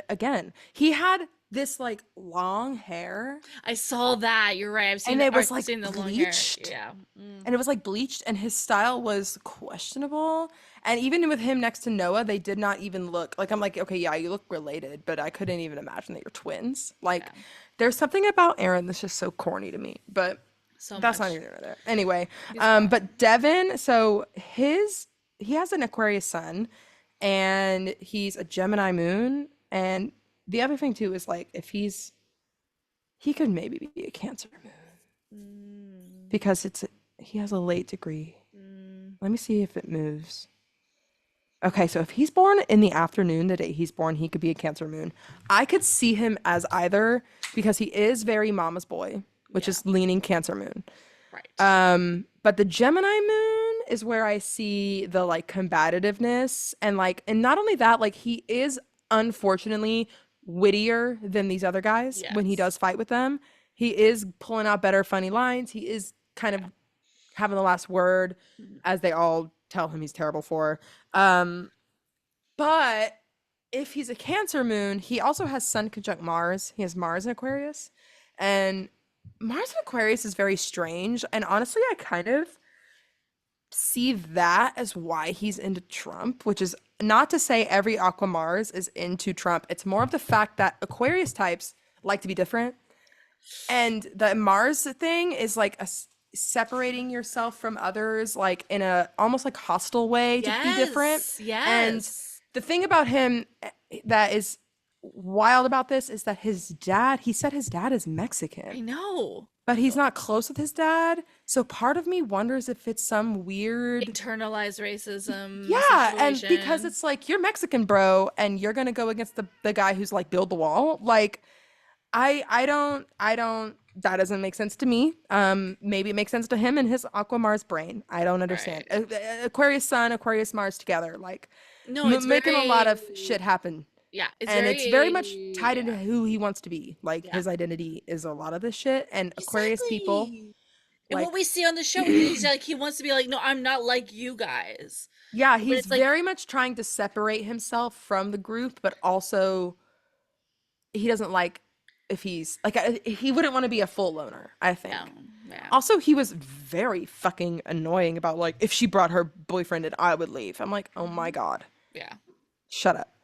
again, he had this like long hair. I saw that. You're right. I've seen and it was like seen the bleached. Long hair. Yeah, and it was like bleached, and his style was questionable. And even with him next to Noah, they did not even look like. I'm like, okay, yeah, you look related, but I couldn't even imagine that you're twins. Like, there's something about Aaron that's just so corny to me. But that's not even there. Anyway, but Devin, so he has an Aquarius sun, and he's a Gemini moon. And the other thing too is like, if he could maybe be a Cancer moon, because he has a late degree. Let me see if it moves. Okay, so if he's born in the afternoon, the day he's born, he could be a Cancer moon. I could see him as either because he is very mama's boy, which Yeah, is leaning Cancer moon. right. But the Gemini moon is where I see the like combativeness and not only that, like he is unfortunately wittier than these other guys when he Yes. does fight with them. He is pulling out better funny lines. He is kind of Yeah. having the last word, Mhm. as they all tell him he's terrible for. Um, but if he's a Cancer moon, he also has Sun conjunct Mars. He has Mars in Aquarius. And Mars in Aquarius is very strange. And honestly, I kind of see that as why he's into Trump, which is not to say every Aqua Mars is into Trump. It's more of the fact that Aquarius types like to be different. And the Mars thing is like separating yourself from others, like in a almost like hostile way to be different. Yes. And Yes. the thing about him that is wild about this is that his dad, he said his dad is I Mexican, know. but he's not close with his dad. So part of me wonders if it's some weird, Internalized racism yeah, and because situation. it's like you're Mexican, bro, and you're gonna go against the guy who's like build the wall. Like I don't that doesn't make sense to me. Maybe it makes sense to him and his Aqua Mars brain. I don't understand. Right. Aquarius Sun, Aquarius Mars together, like No, it's making a lot very, of shit happen. yeah, it's And it's very much very, tied into yeah, who he wants to be. Like yeah. his identity is a lot of this shit. And Aquarius people, Exactly. And what like we see on the show, he's like, he wants to be like, no, I'm not like you guys. yeah, But he's it's like, very much trying to separate himself from the group, but also he doesn't like if he's like he wouldn't want to be a full loner, I no, think. yeah. Also, he was very fucking annoying about like if she brought her boyfriend and I would leave. I'm like, "Oh my Mhm. God. Yeah. Shut up.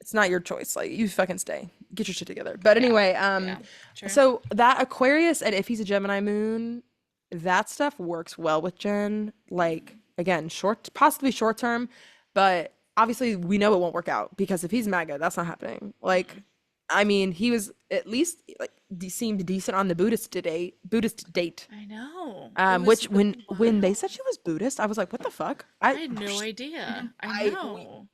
It's not your choice. Like you fucking stay. Get your shit together." But Yeah. anyway, Yeah. True. so that Aquarius and if he's a Gemini moon, that stuff works well with Jen. Like again, possibly short term, but obviously we know it won't work out because if he's MAGA, that's not happening. Like Mm-mm. I mean, he was at least like seemed decent on the Buddhist date. I know. It was Which when they said wild. she was Buddhist, I was like, what the fuck? I had no idea. I I know.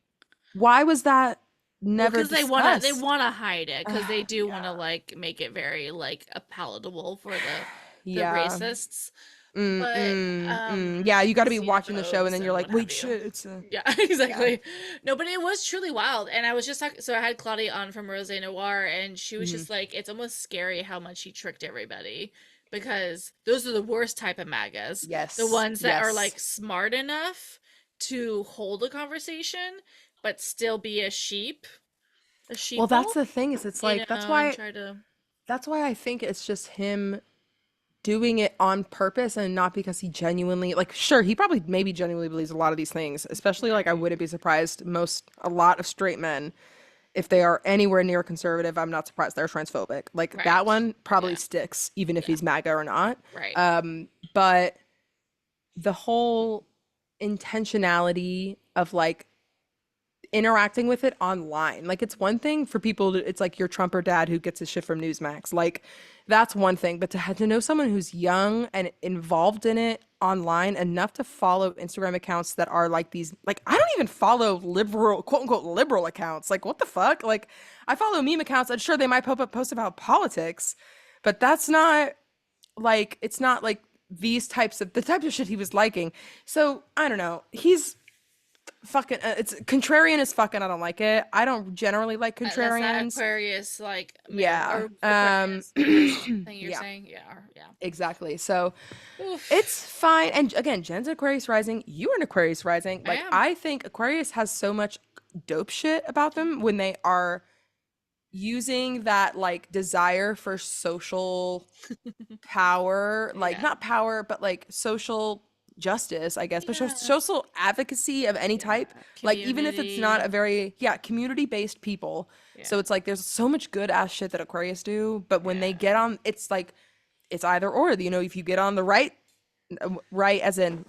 why was that Well, never because they discussed? wanna hide it, because they do wanna Yeah. like make it very like palatable for the Yeah. racists. But Yeah, you got to be watching the show and xenophobes then you're and like, what have wait, you. shit, it's a Yeah, yeah. exactly. No, but it was truly wild. And I was just talking, so I had Claudia on from Rose Noir, and she was Mhm. just like, it's almost scary how much he tricked everybody because those are the worst type of MAGAs. The Yes. ones that are Yes. like smart enough to hold a conversation, but still be a Well, sheeple, that's the thing is it's you like know, and try to, that's why I think it's just him doing it on purpose and not because he genuinely like sure he probably maybe genuinely believes a lot of these things, especially like I right, wouldn't be surprised a lot of straight men if they are anywhere near conservative, I'm not surprised they're transphobic. Like that right, one probably yeah, sticks even if yeah, he's MAGA or not. right. But the whole intentionality of like interacting with it online. Like it's one thing for people to, it's like your Trumper dad who gets his shit from Newsmax. Like that's one thing, but to have to know someone who's young and involved in it online enough to follow Instagram accounts that are like these like I don't even follow liberal quote unquote liberal accounts. Like what the fuck? Like I follow meme accounts and sure they might pop up post about politics, but that's not like it's not like these types of the types of shit he was liking. So I don't know. He's fucking it's contrarian as fucking I don't like it. I don't generally like That's that contrarians. Aquarius like moon Yeah. or Aquarius Mars thing you're Yeah, saying, yeah, yeah. exactly. So it's Oof. fine. And again, Jen's an Aquarius rising, you're an Aquarius rising. I Like am. I think Aquarius has so much dope shit about them when they are using that like desire for social power, like Yeah. not power, but like social justice, I guess, but Yeah. social advocacy of any Yeah. type, like even if it's not a Community. very, yeah, community based people. Yeah. So it's like there's so much good ass shit that Aquarius do, but when they Yeah. get on, it's like it's either or, you know, if you get on the right as in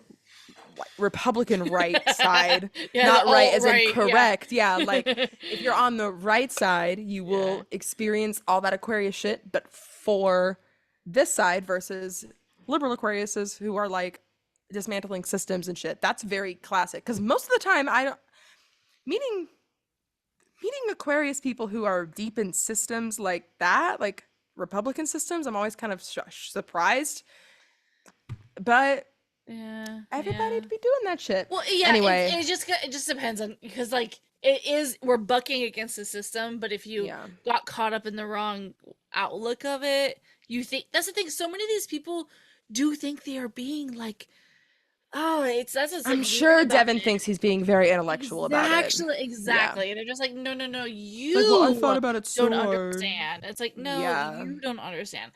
Republican right side, Yeah, the not right alt as in right, yeah. correct. Yeah, like if you're on the right side, you Yeah. will experience all that Aquarius shit, but for this side versus liberal Aquariuses who are like dismantling systems and shit. That's very classic because most of the time meeting Aquarius people who are deep in systems like that, like Republican systems, I'm always kind of surprised. But Yeah, everybody yeah. to be doing that shit. Well, yeah, Anyway, it just depends on, because like we're bucking against the system, but if you yeah. got caught up in the wrong outlook of it, you think that's the thing. So many of these people do think they are being like, oh, that's what's I'm like weird sure about Devin it. thinks he's being very intellectual about it. Exactly, Yeah. exactly. And they're just like, no, no, no, It's like, well, I thought you about it don't so hard. understand. It's like, no, Yeah. you don't understand.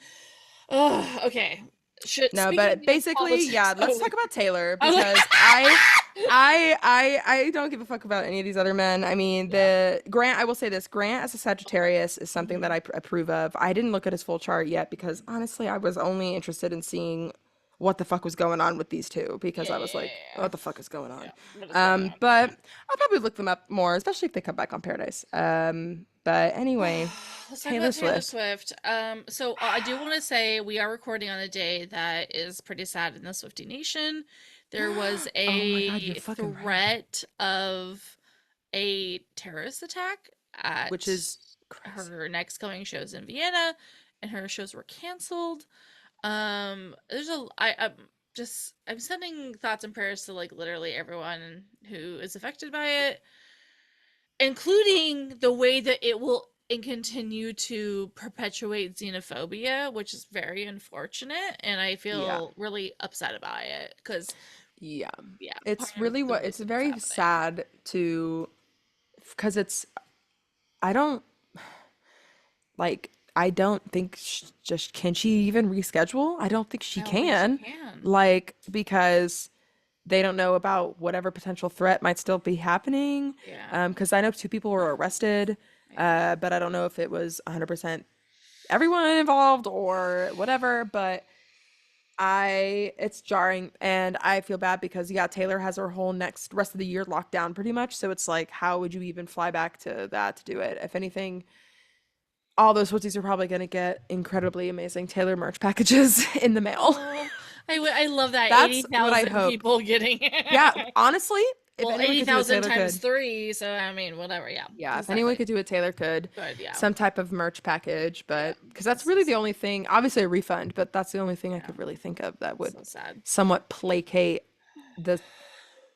Oh, okay. No, Speaking but of basically, politics, yeah, let's talk about Taylor I was like, because I don't give a fuck about any of these other men. I mean, yeah. the Grant, I will say this, Grant as a Sagittarius is something that Mhm. I approve of. I didn't look at his full chart yet because honestly, I was only interested in seeing what the fuck was going on with these two because Yeah, I yeah, was like, yeah, yeah. what the fuck is going Yeah, on? what is going on? But Yeah. I'll probably look them up more, especially if they come back on Paradise. But anyway, Let's talk Taylor about Taylor Swift. Swift. So I do want to say we are recording on a day that is pretty sad in the Swiftie Nation. There was Oh my God, you're a fucking right. threat of a terrorist attack Which at is crazy. her next coming shows in Vienna, and her shows were canceled. There's a I'm sending thoughts and prayers to like literally everyone who is affected by it, including the way that it will and continue to perpetuate xenophobia, which is very unfortunate, and I Yeah. feel really upset about it because Yeah. yeah, part It's of really the what it's reason it's very happening. sad to because I don't like I don't think just can she even reschedule? I don't think I she don't think she can. can. Like because they don't know about whatever potential threat might still be happening. Yeah, Because I know two people were arrested, yeah. but I don't know if it was 100% everyone involved or whatever, but it's jarring and I feel bad because yeah, Taylor has her whole next rest of the year locked down pretty much. So it's like, how would you even fly back to that to do it? If anything, all those footsies are probably going to get incredibly amazing Taylor merch packages in the mail. Oh, I love that That's what I'd 80,000 hope. people getting Yeah, honestly, if well, anyone could do it, 80,000 Taylor times could. 3, so I mean, whatever, yeah. Yeah, if anyone Exactly. could do it, Taylor could. Good, yeah. Some type of merch package, Yeah. but because that's It's so really the sad. only thing, obviously a refund, but that's the only thing I Yeah. could really think of that would So sad. somewhat placate the,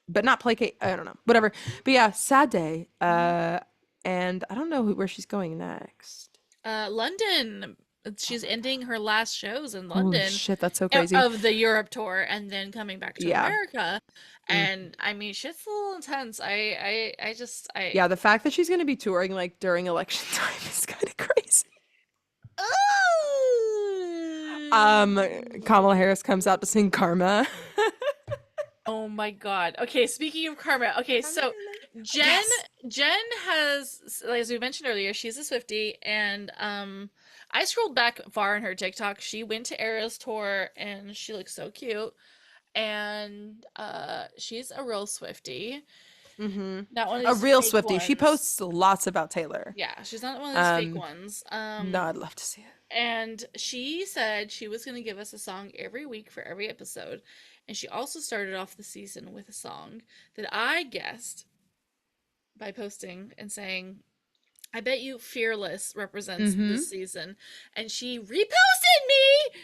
but not placate, I don't know, whatever. But yeah, sad day. Mhm. And I don't know where she's going next. London. Oh She's my God. ending her last shows in Holy London shit, that's so crazy. of the Europe tour and then coming back to Yeah. America. Mm. And I mean, shit's a little intense. I just, Yeah, the fact that she's going to be touring like during election time is kind of crazy. Um, Kamala Harris comes out to sing Karma. Oh my God. Okay, speaking of karma. Okay, so Jen Yes. Jen has, like, as we mentioned earlier, she's a Swiftie, and I scrolled back far in her TikTok. She went to Eras tour and she looks so cute. And she's a real Swiftie. Mm-hmm. Not one of A these real fake Swiftie. She ones. posts lots about Taylor. Yeah, she's not one of these fake Um, ones. no, I'd love to see it. And she said she was going to give us a song every week for every episode. And she also started off the season with a song that I guessed by posting and saying, I bet you Fearless represents Mm-hmm. this season. And she reposted me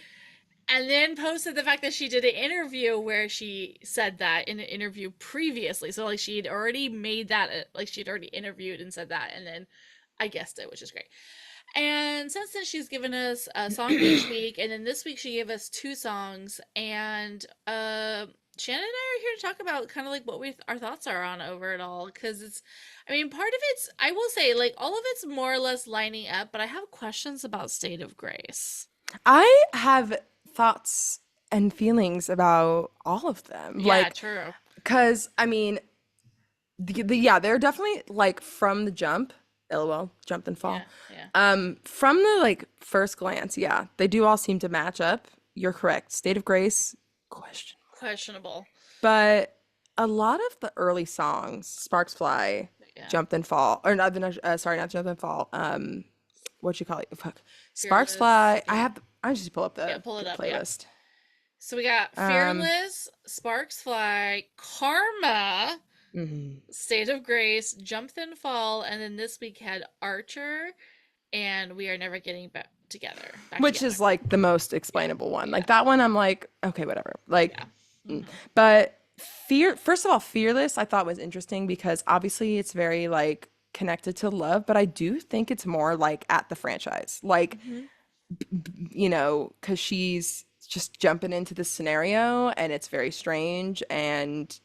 and then posted the fact that she did an interview where she said that in an interview previously. So, like, she had already made that, like, she'd already interviewed and said that. And then I guessed it, which is great. And since then, she's given us a song each week, and then this week she gave us 2 songs. And Shannon and I are here to talk about kind of like what our thoughts are on over it all, because it's, I mean, part of it's, I will say, like, all of it's more or less lining up, but I have questions about State of Grace. I have thoughts and feelings about all of them. Yeah, Like, true. because I mean, yeah, they're definitely like from the jump. LOL, jump and fall. Yeah, yeah. From the like first glance, yeah, they do all seem to match up. You're correct. State of Grace, question. Questionable. But a lot of the early songs, Sparks Fly, Yeah. Jump Then Fall, or not, sorry, not Jump Then Fall. What you call it? Fuck. Sparks Fearless. Fly. Yeah. I just pull up Yeah, the pull it up. Yeah. playlist. So we got Um, Fearless, Sparks Fly, Karma, Mhm. State of Grace, Jump Then Fall, and then this week had Archer and We Are Never Getting Back Together. Back Which together. is like the most Yeah. explainable one. Yeah. Like that one, I'm like, okay, whatever. Like, Yeah. mm. Hmm. But first of all, Fearless, I thought was interesting because obviously it's very like connected to love, but I do think it's more like at the franchise. Like, Hmm. because she's just jumping into this scenario and it's very strange. And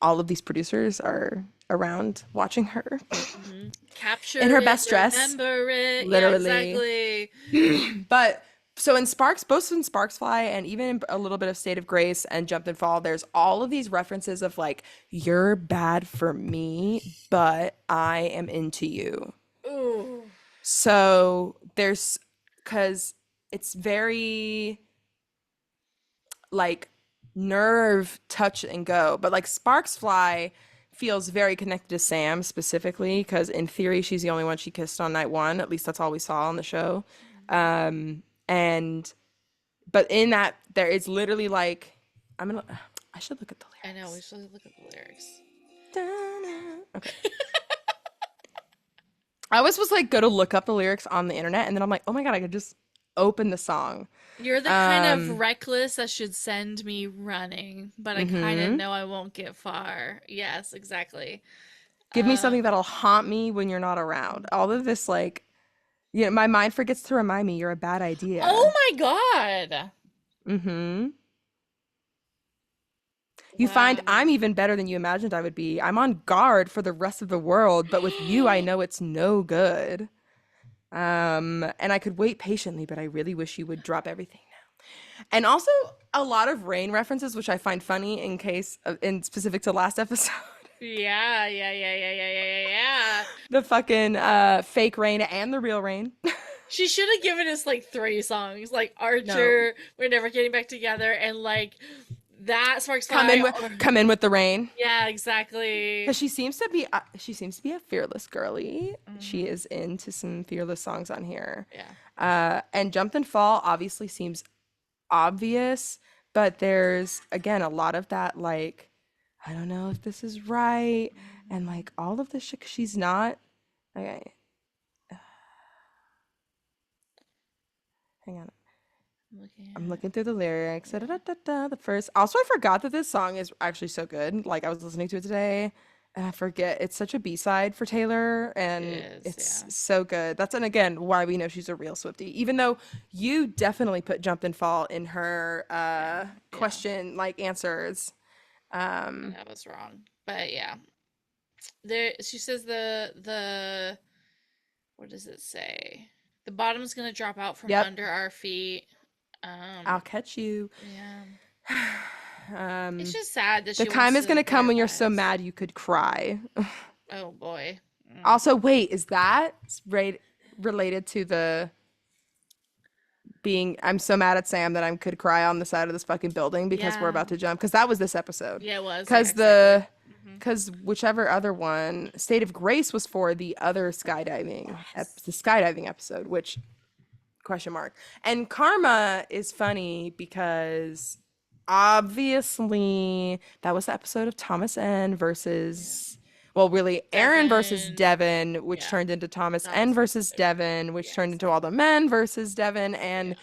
all of these producers are around watching her Hmm. in Capture her it, best dress, remember it. Yeah, literally. exactly. But so in Sparks, both in Sparks Fly and even in a little bit of State of Grace and Jump and Fall, there's all of these references of like, you're bad for me, but I am into you. Ooh. So there's, because it's very like nerve, touch, and go. But like Sparks Fly feels very connected to Sam specifically because in theory she's the only one she kissed on night one. At least that's all we saw on the show. And but in that there is literally like I'm gonna I should look at the I know, we lyrics. should look at the lyrics. Okay. I always was like go to look up the lyrics on the internet and then I'm like, oh my God, I could just open the song. You're the kind of Um, reckless that should send me running, but I kind of mm-hmm. know I won't get far. Yes, exactly. Give me Um, something that'll haunt me when you're not around. All of this like my mind forgets to remind me you're a bad oh idea. my God. Mm-hmm. You find Wow. I'm even better than you imagined I would be. I'm on guard for the rest of the world, but with you, I know it's no good. And I could wait patiently, but I really wish you would drop everything now. And also a lot of rain references, which I find funny in specific to last episode. Yeah, yeah, yeah, yeah, yeah, yeah, yeah, yeah. The fucking fake rain and the real rain. She should have given us like three songs, like No. Archer, We're Never Getting Back Together, and like that Sparks Come Fly. in with Or come in with the rain. yeah, Because exactly. she seems to be a fearless girly. She Hmm. is into some fearless songs on here. Yeah. And Jump and Fall obviously seems obvious, but there's again a lot of that like, I don't know if this is right, and Mhm. like all of this shit. 'Cause she's not. Okay, hang on. I'm looking I'm at looking through the lyrics. yeah. Da-da-da-da, the first. Also, I forgot that this song is actually so good. Like I was listening to it today, and I forget it's such a B-side for Taylor, It and is, it's yeah. so good. That's and again why we know she's a real Swiftie. Even though you definitely put "Jump and Fall" in her Yeah. Yeah. question like answers. And Um, I was wrong. But yeah. There she says the what does it say? The bottom's gonna drop out from yep, under our feet. I'll catch you. Yeah. It's Um, just sad that the she wants time is to gonna come when you're so realize. mad you could cry. Oh boy. Mm. Also, wait, is that related to the being I'm so mad at Sam that I could cry on the side of this fucking building because we're Yeah. about to jump? Because that was this episode. Yeah, it was. Yeah, Because exactly. Hmm. whichever other one, State of Grace was for the other the Yes. skydiving episode, which question mark. And Karma is funny because obviously that was the episode of Thomas N Yeah. versus well, really Aaron versus Devin. Devin, which Yeah. turned into Thomas N Thomas versus versus. Devin, which Yeah, turned into all the exactly. men versus Devin, Yeah.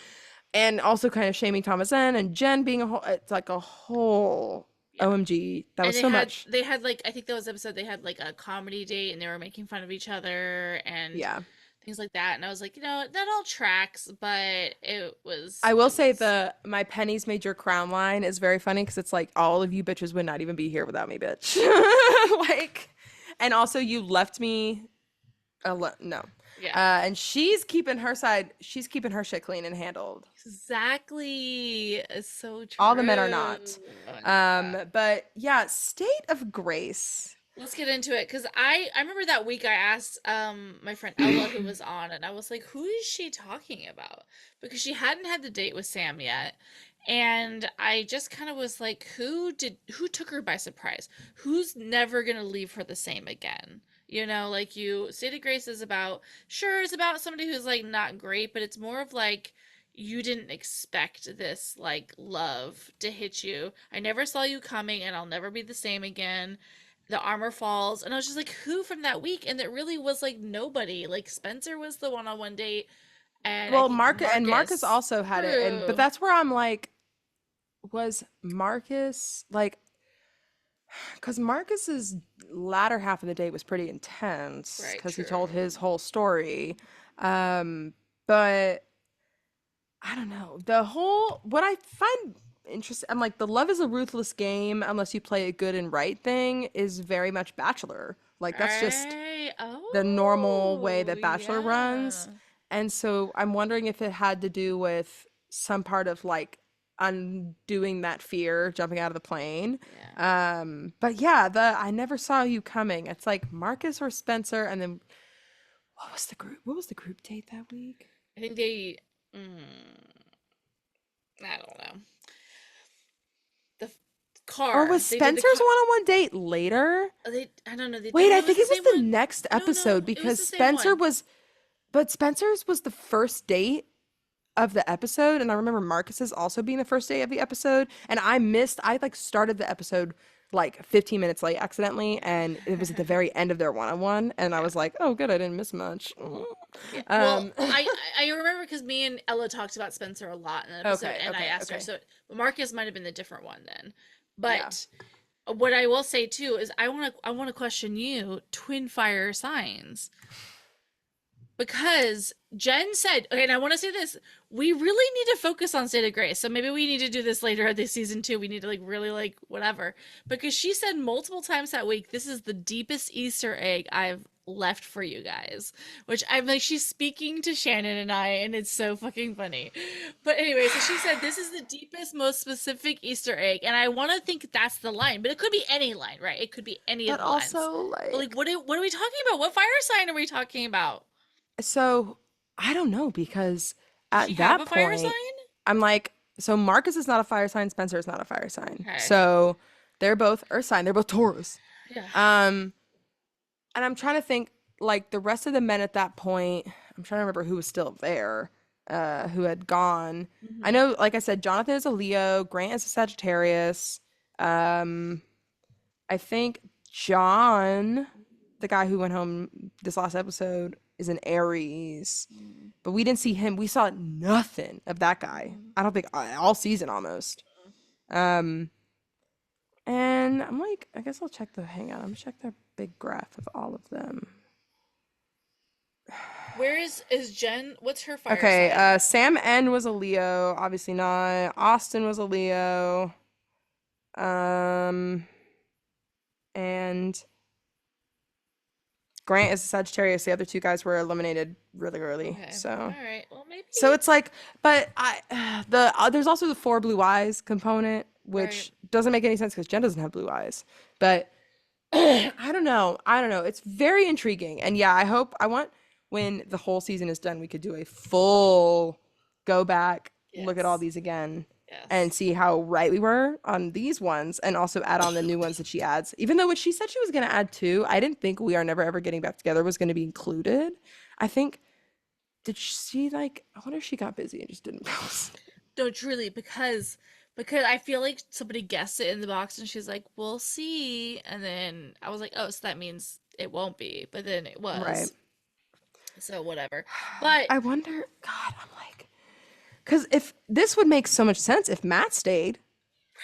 and also kind of shaming Thomas N and Jen being a whole. It's like a whole Yeah. OMG. That And was so much. they had like I think that was the episode they had like a comedy date and they were making fun of each other and Yeah. things like that. And I was like, that all tracks, but I will it say was the my pennies made your crown line is very funny because it's like all of you bitches would not even be here without me, bitch. Like, and also you left me no. yeah. And she's keeping her side, she's keeping her shit clean and handled. Exactly. It's so All the men are true. not. Yeah. But yeah, State of Grace. Let's get into it because I remember that week I asked my friend Ella who was on and I was like, who is she talking about? Because she hadn't had the date with Sam yet. And I just kind of was like, who took her by surprise? Who's never gonna leave her the same again? State of Grace is about, sure, it's about somebody who's like not great, but it's more of like, you didn't expect this like love to hit you. I never saw you coming and I'll never be the same again. The armor falls and I was just like, who from that week? And it really was like nobody. Like Spencer was the one-on-one date and I Well, think Marcus Marcus. also had it, but True. that's where I'm like, was Marcus like, because Marcus's latter half of the date was pretty intense Right, because he told his true. whole story. But I don't know. The whole what I find interesting, I'm like the love is a ruthless game unless you play a good and right thing is very much Bachelor. Like that's just Right. the normal way Oh, that Bachelor runs. yeah. And so I'm wondering if it had to do with some part of like undoing that fear, jumping out of the plane. Yeah. But yeah, the I never saw you coming. It's like Marcus or Spencer, and then what was the group? What was the group date that week? I think they I don't know. The Or car. was They did the Spencer's car. one-on-one date later? They I don't know. They Wait, no, I it was think the it was same the one. next No, no, episode it was because the same Spencer one. was, but Spencer's was the first date of the episode, and I remember Marcus's also being the first day of the episode, and I like started the episode like 15 minutes late accidentally, and it was at the very end of their one-on-one, and I Yeah. was like, oh good, I didn't miss much. Yeah. Well, um I remember because me and Ella talked about Spencer a lot in the episode, okay, and I okay, asked her. okay. So Marcus might have been the different one then. Yeah. But what I will say too is I want to question you, twin fire signs. Because Jen said, okay, and I want to say this, we really need to focus on State of Grace. So maybe we need to do this later at this season too. We need to like really like whatever. Because she said multiple times that week, this is the deepest Easter egg I've left for you guys. Which I'm like, she's speaking to Shannon and I, and it's so fucking funny. But anyway, so she said this is the deepest, most specific Easter egg. And I want to think that's the line, but it could be any line, right? It could be any of But the lines. also But like like what are we talking about? What fire sign are we talking about? so I don't know because Does she at have that a fire point sign? I'm like, so Marcus is not a fire sign, Spencer is not a fire sign. Okay. So they're both earth sign, they're both Taurus. Yeah. Um, and I'm trying to think like the rest of the men at that point, I'm trying to remember who was still there, who had gone. I Hmm. know, like I said, Jonathan is a Leo, Grant is a Sagittarius. Um, I think John, the guy who went home this last episode, is an Aries. But we didn't see him. We saw nothing of that guy. I don't think all season almost. Um, and I'm like, I guess I'll check the hang on. I'm gonna check their big graph of all of them. Where is Jen? What's her fire Okay, sign? Sam N was a Leo, obviously not. Austin was a Leo. Um, and Grant is a Sagittarius. The other two guys were eliminated really early. Okay. So, All right. Well, maybe. so it's like, but there's also the four blue eyes component, Right. which doesn't make any sense because Jen doesn't have blue eyes. But I don't know. I don't know. It's very intriguing. And yeah, I want when the whole season is done, we could do a full go back, look at all Yes. these again, and Yes. see how right we were on these ones and also add on the new ones that she adds. Even though when she said she was going to add two, I didn't think We Are Never Ever Getting Back Together was going to be included. I think, did she like, I wonder if she got busy and just didn't post. No, truly, because I feel like somebody guessed it in the box, and she's like, "We'll see," and then I was like, "Oh, so that means it won't be," but then it Right. was. So whatever. But I wonder, God, I'm like, because if this would make so much sense if Matt stayed,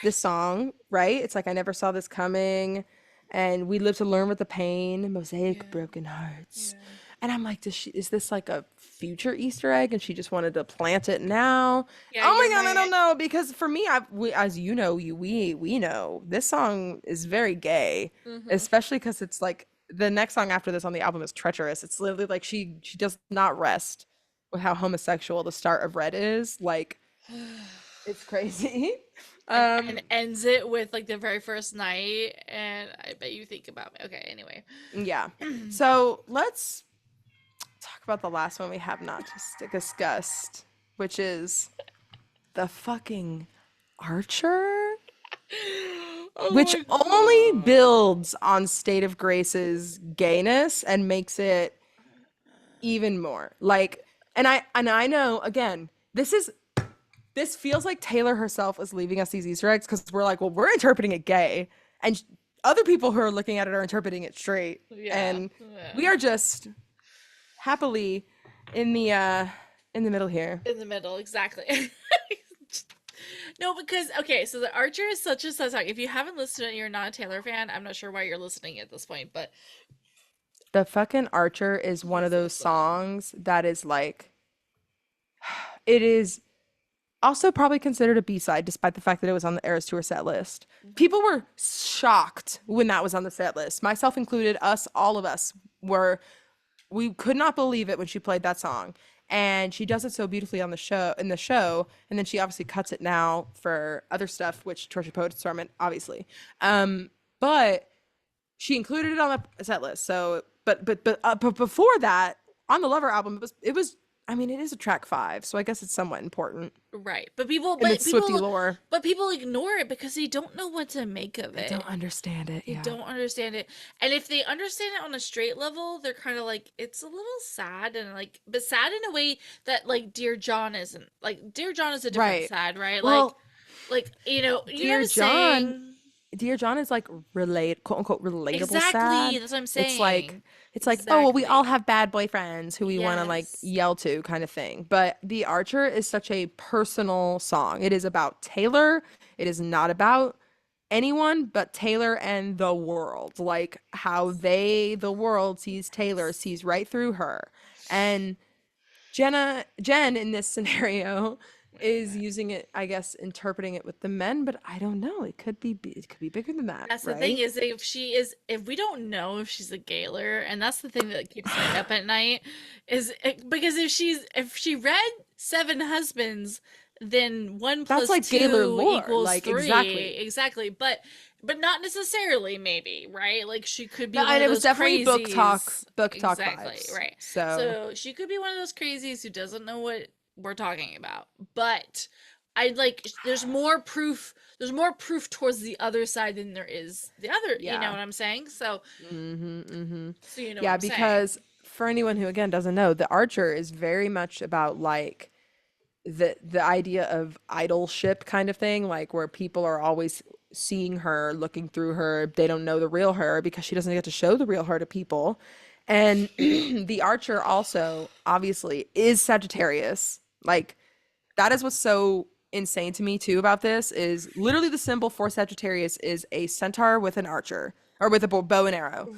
this song, right? It's like I never saw this coming, and we live to learn with the pain, yeah, mosaic broken hearts. yeah, And I'm like, is this like a future Easter egg, and she just wanted to plant it now? yeah, Oh my you're God, I my don't know because for me, as you know, we know this song is very gay, hmm especially because it's like the next song after this on the album is treacherous. It's literally like she does not rest with how homosexual the start of Red is. Like it's crazy. and ends it with like the very first night, and I bet you think about me. Okay, anyway. Yeah. So let's talk about the last one we have not just discussed, which is the fucking Archer, Oh which my only god. builds on State of Grace's gayness and makes it even more. Like, and I know again, this is this feels like Taylor herself is leaving us these Easter eggs because we're like, well, we're interpreting it gay, and other people who are looking at it are interpreting it straight, Yeah. and we Yeah. are just happily in the middle here. In the middle, exactly. No, because okay, so the Archer is such a sad song. If you haven't listened to it, and you're not a Taylor fan. I'm not sure why you're listening at this point, but The fucking Archer is one of please those listen. songs that is like, it is also probably considered a B-side, despite the fact that it was on the Eras Tour set list. People were shocked when that was on the set list, myself included. All of us were. We could not believe it when she played that song, and she does it so beautifully on the show. And then she obviously cuts it now for other stuff, which Torture Poet's Tournament, obviously. But she included it on the set list. So, but before that, on the Lover album, it was. I mean, it is a track 5, so I guess it's somewhat important Right. But people in the but Swiftie people lore. but people ignore it because they don't know what to make of They it. don't understand it. They Yeah. don't understand it. And if they understand it on a straight level, they're kind of like it's a little sad and like but sad in a way that like Dear John isn't. Like Dear John is a different Right. sad, right? Well, Like you know what Dear I'm John, saying? Dear John is like quote unquote relatable Exactly. sad. That's what I'm It's like saying. oh well, we all Exactly. have bad boyfriends who we want to like Yes. yell to kind of thing. But The Archer is such a personal song. It is about Taylor. It is not about anyone but Taylor and the world. Like how the world sees Taylor, Yes. sees right through her. And Jenn in this scenario is using it, I guess, interpreting it with the men, but I don't know. It could be bigger than that, That's the thing right? is if we don't know if she's a Gaylor, and that's the thing that keeps me up at night, because if she read Seven Husbands, then one That's plus like Gaylor two lore, equals like three, exactly. exactly. But not necessarily, maybe, right? Like she could be No, one and of it was those definitely crazies, book talk exactly, vibes. right? So So she could be one of those crazies who doesn't know what we're talking about, but. I like there's more proof towards the other side than there is the other, you know yeah. what I'm saying? Mm-hmm. So you know what Yeah, I'm saying. because for anyone who again doesn't know, The Archer is very much about like the idea of idolship kind of thing, like where people are always seeing her, looking through her. They don't know the real her because she doesn't get to show the real her to people. And the Archer also obviously is Sagittarius. Like that is what's so insane to me too about this is literally the symbol for Sagittarius is a centaur with an archer or with a bow and arrow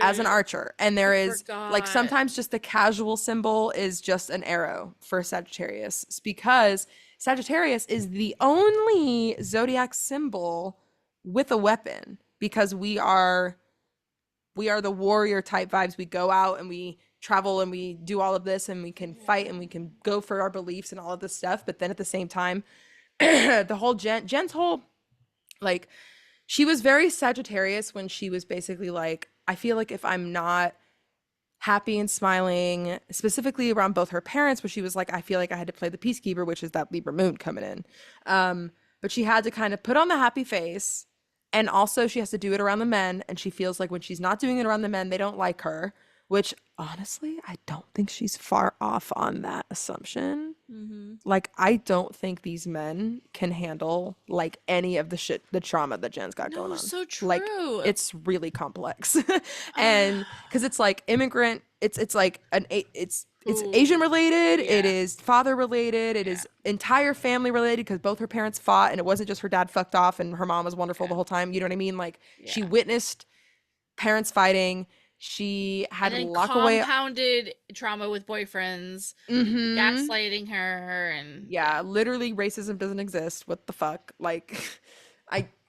as an Right. archer. And I there is like forgot. sometimes just the casual symbol is just an arrow for Sagittarius. It's because Sagittarius is the only zodiac symbol with a weapon because we are the warrior type vibes. We go out and we travel and we do all of this and we can fight and we can go for our beliefs and all of this stuff. But then at the same time, the whole Jen's whole like she was very Sagittarius when she was basically like, I feel like if I'm not happy and smiling, specifically around both her parents, where she was like, I feel like I had to play the peacekeeper, which is that Libra moon coming in. But she had to kind of put on the happy face. And also, she has to do it around the men. And she feels like when she's not doing it around the men, they don't like her, which honestly, I don't think she's far off on that assumption. Mm-hmm. Like, I don't think these men can handle like any of the shit, the trauma that Jen's got going No, on. so Like, true. it's really complex. And Ah, because it's like immigrant, it's like it's Asian ooh, related, it yeah, is father related, it yeah, is entire family related because both her parents fought and it wasn't just her dad fucked off and her mom was wonderful the yeah, whole time. You know what I mean? Like, she yeah. witnessed parents fighting. She had And to then lock away. compounded trauma with boyfriends, Mm-hmm. gaslighting her, and yeah. Yeah, literally racism doesn't exist. What the fuck? Like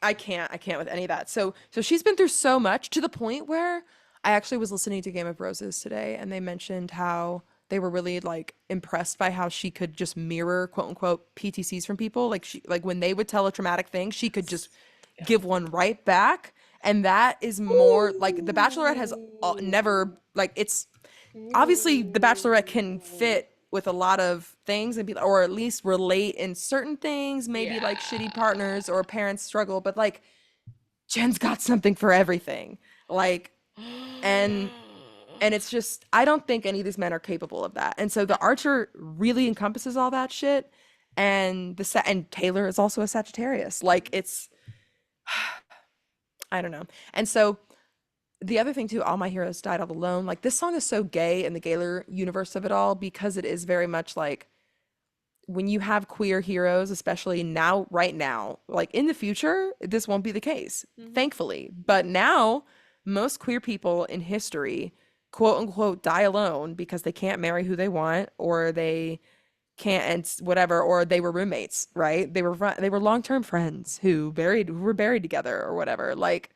I can't with any of that. So she's been through so much to the point where I actually was listening to Game of Roses today and they mentioned how they were really like impressed by how she could just mirror quote unquote PTCs from people. Like she like when they would tell a traumatic thing, she could just Yeah. give one right back. And that is more like The Bachelorette has never like it's obviously The Bachelorette can fit with a lot of things and be or at least relate in certain things, maybe like shitty partners or parents struggle, but like Jen's got something for everything. Like and and it's just I don't think any of these men are capable of that. And so The No. Archer really encompasses all that shit And and Taylor is also a Sagittarius. Like it's I don't know. And so the other thing too, All My Heroes Died All Alone. Like this song is so gay in the Gaylor universe of it all because it is very much like when you have queer heroes, especially now, right now, like in the future, this won't be the case, Hmm. thankfully. But now, most queer people in history, quote unquote, die alone because they can't marry who they want or they can't and whatever, or they were roommates, right? They were long-term friends who were buried together or whatever. Like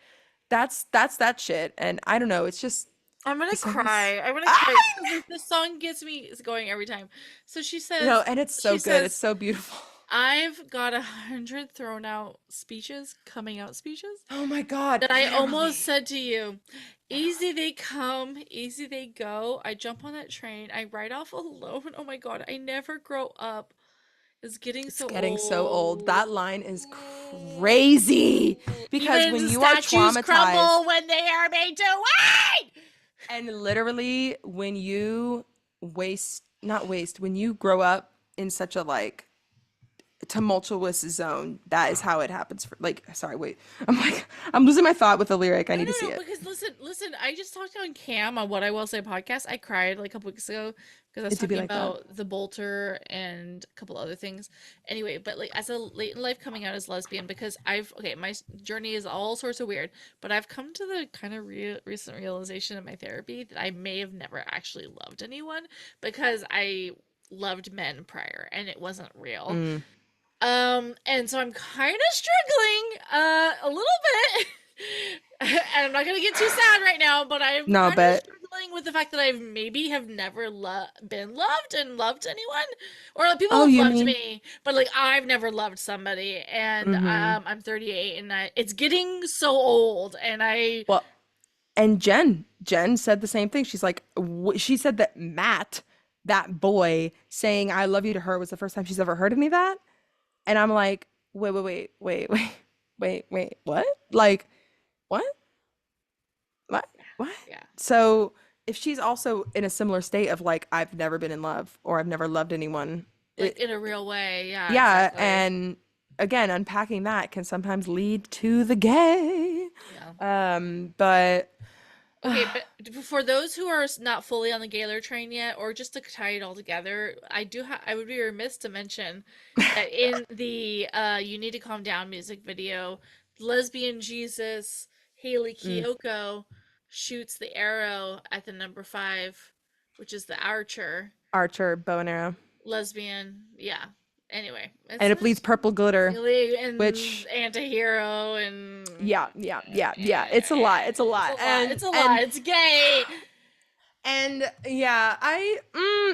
that's that shit. And I don't know, it's just I'm gonna the song is cry. I'm gonna ah! cry because this song gets me going every time. So No, says, and it's so she good. It's says, so beautiful. I've got 100 thrown out speeches, coming out speeches, Oh my God, that I almost literally. said to you, easy they come, easy they go. I jump on that train, I ride off alone. Oh my God, I never grow up. It's getting It's so getting so old. That old. line is crazy because when Even you are statues traumatized crumble when they are made to wait. and literally when you not waste, when you grow up in such a like tumultuous zone, that is how it happens for like, sorry, wait. I'm like, I'm losing my thought with the lyric. I No, need to no, see no. it. Because listen. I just talked on Cam on What I Will Say podcast. I cried like a couple weeks ago because I was It do be talking like that. about the Bolter and a couple other things. Anyway, but like as a late in life coming out as lesbian, because my journey is all sorts of weird, but I've come to the kind of recent realization in my therapy that I may have never actually loved anyone because I loved men prior and it wasn't real. Mm, And so I'm kind of struggling a little bit. And I'm not gonna get too sad right now, but I'm no, kind of but struggling with the fact that I've maybe have never been loved and loved anyone, or like, people oh, have you loved mean? me, but like I've never loved somebody. And Mm-hmm. I'm 38, and it's getting so old, and I Well, and Jen said the same thing. She's like, she said that Matt, that boy, saying "I love you" to her was the first time she's ever heard any of that. And I'm like, wait, what? Like, what? What? What? yeah, So if she's also in a similar state of like, I've never been in love or I've never loved anyone, like it, in a real way, yeah, yeah. exactly, And again, unpacking that can sometimes lead to the gay. yeah. But Okay, but for those who are not fully on the Gaylor train yet, or just to tie it all together, I would be remiss to mention that in the "You Need to Calm Down" music video, lesbian Jesus Haley mm, Kiyoko shoots the arrow at the number 5, which is the archer Archer, bow and arrow. lesbian. Yeah. Anyway, And it bleeds purple glitter, really and which anti-hero and yeah. It's a lot. It's a it's lot. a lot. It's a lot. It's gay. And yeah,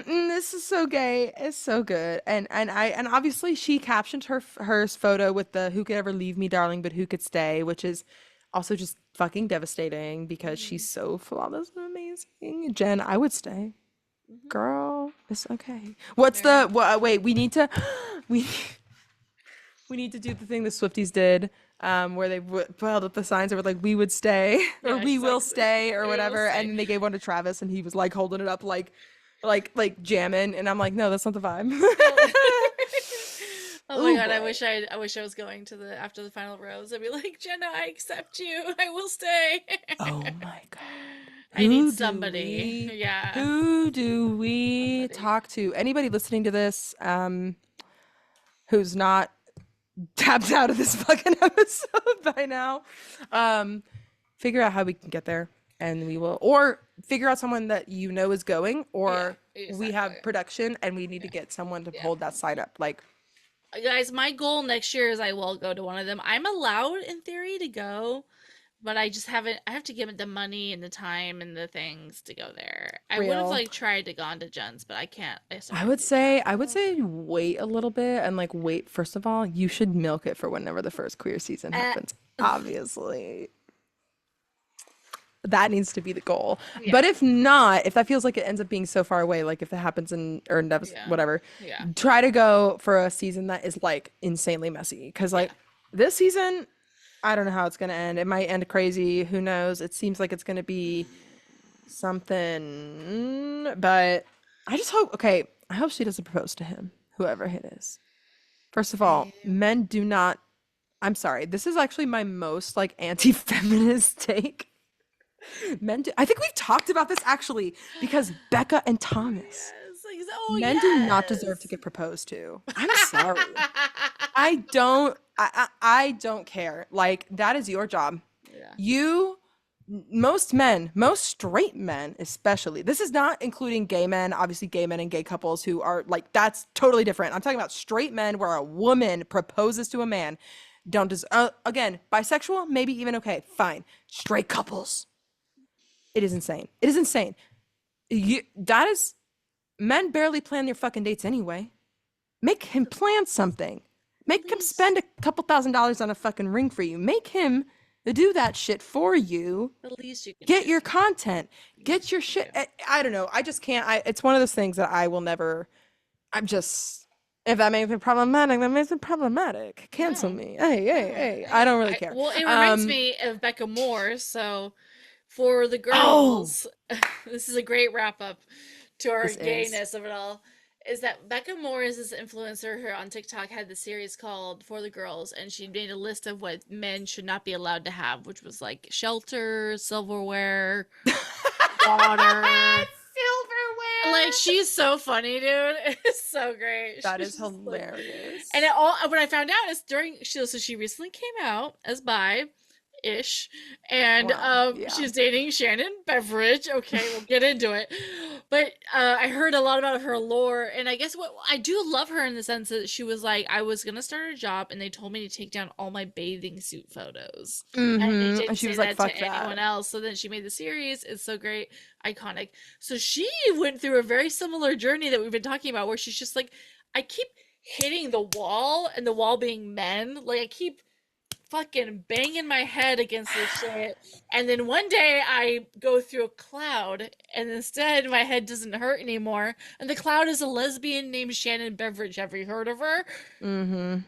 this is so gay. It's so good. And obviously she captioned her photo with the "Who could ever leave me, darling, but who could stay," which is also just fucking devastating because she's Mhm. so flawless and amazing. Jen, I would stay. Mhm. Girl, it's okay. What's Very. the wait, we need to we we need to do the thing the Swifties did, where they held up the signs that were like "We would stay" or Yeah, "We will exactly. stay" or We will whatever, and say. then they gave one to Travis, and he was like holding it up like jamming, and I'm like, no, that's not the vibe. Oh my Oh God, boy. I wish I was going to the after the final rose. I'd be like, Jenna, I accept you. I will stay. Oh my God. I need somebody. Yeah. Who do we Somebody. talk to? Anybody listening to this, who's not tapped out of this fucking episode by now, um, figure out how we can get there and we will, or figure out someone that you know is going, Yeah, or we exactly. have production and we need to get someone to Yeah. hold that side up. Like, Guys, my goal next year is I will go to one of them. I'm allowed in theory to go, but I just haven't. I have to give it the money and the time and the things to go there. I would have real. like tried to gone to Jen's, but I can't. I I started would to say, travel. wait a little bit and like wait. First of all, you should milk it for whenever the first queer season Uh, happens. Obviously, that needs to be the goal. yeah, But if not, if that feels like it ends up being so far away, like if it happens in or yeah, whatever, yeah, try to go for a season that is like insanely messy. Because yeah. like this season, I don't know how it's gonna end. It might end crazy. Who knows? It seems like it's gonna be something. But I just hope. Okay, I hope she doesn't propose to him, whoever it is. First of all, Same. men do not. I'm sorry. This is actually my most like anti-feminist take. Men do. I think we've talked about this actually because Becca and Thomas. Yes. Like, oh Men do not deserve to yes. get proposed to. I'm sorry. I don't. I don't care. Like that is your job. Yeah. You. Most men, most straight men, especially. This is not including gay men. Obviously, gay men and gay couples who are like that's totally different. I'm talking about straight men where a woman proposes to a man. Don't again bisexual, maybe even okay, fine. Straight couples. It is insane. It is insane. That is men barely plan their fucking dates anyway. Make him plan something. Make him spend a couple $1,000s on a fucking ring for you. Make him do that shit for you. The least you can Get do. your content. Get your shit. I don't know. I just can't. It's one of those things that I will never. I'm just. If that makes it problematic, that makes it problematic. Cancel No. me. Hey. I don't really care. Well, it reminds me of Becca Moore. So, for the Oh, girls, this is a great wrap up to our this is. gayness of it all. Is that Becca Moore is this influencer who on TikTok had the series called For the Girls, and she made a list of what men should not be allowed to have, which was like shelter, silverware, water. Like Silverware. she's so funny, dude. It's so great. That She's is just like, hilarious. and it all what I found out is during she recently came out as bi ish, and Well, yeah. she's dating Shannon Beveridge. Okay, we'll get into it. But I heard a lot about her lore, and I guess what I do love her in the sense that she was like, I was gonna start a job, and they told me to take down all my bathing suit photos, and they Mm-hmm. didn't And she say was like, that fuck to that. anyone else. So then she made the series. It's so great, iconic. So she went through a very similar journey that we've been talking about, where she's just like, I keep hitting the wall, and the wall being men. Like I keep fucking banging my head against this shit. And then one day I go through a cloud and instead my head doesn't hurt anymore. And the cloud is a lesbian named Shannon Beveridge. Have you heard of her? Mm-hmm.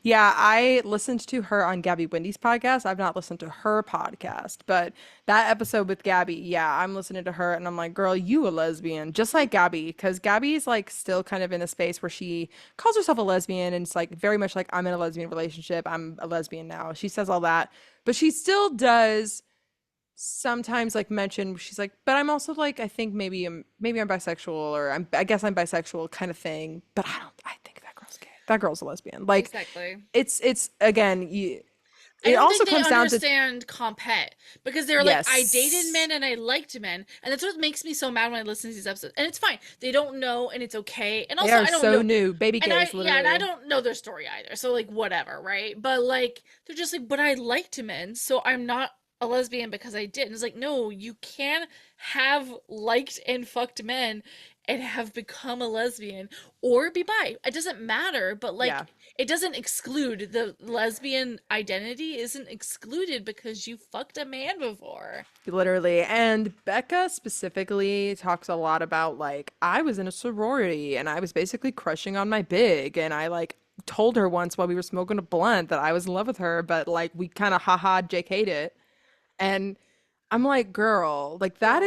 Yeah, I listened to her on Gabby Wendy's podcast. I've not listened to her podcast, but that episode with Gabby, yeah, I'm listening to her and I'm like, girl, you a lesbian, just like Gabby, because Gabby's like still kind of in a space where she calls herself a lesbian and it's like very much like I'm in a lesbian relationship. I'm a lesbian now. She says all that, but she still does sometimes like mention she's like, but I'm also like I think maybe I'm bisexual or I guess I'm bisexual kind of thing, but I think that girl's gay. That girl's a lesbian. Like Exactly. it's again I it don't also think they comes down to understand compet because they were like, I dated yes, men and I liked men, and that's what makes me so mad when I listen to these episodes. And it's fine; they don't know, and it's okay. And they also, are I don't so know, new, baby and I gays yeah, and I literally. don't know their story either. So like, whatever, right? But like, they're just like, but I liked men, so I'm not a lesbian because I did. And it's like, no, you can have liked and fucked men and have become a lesbian or be bi. It doesn't matter, but Yeah, like it doesn't exclude the lesbian identity isn't excluded because you fucked a man before. literally. And Becca specifically talks a lot about like I was in a sorority and I was basically crushing on my big and I like told her once while we were smoking a blunt that I was in love with her, but like we kind of haha JK'd it. And I'm like, girl, like Girl.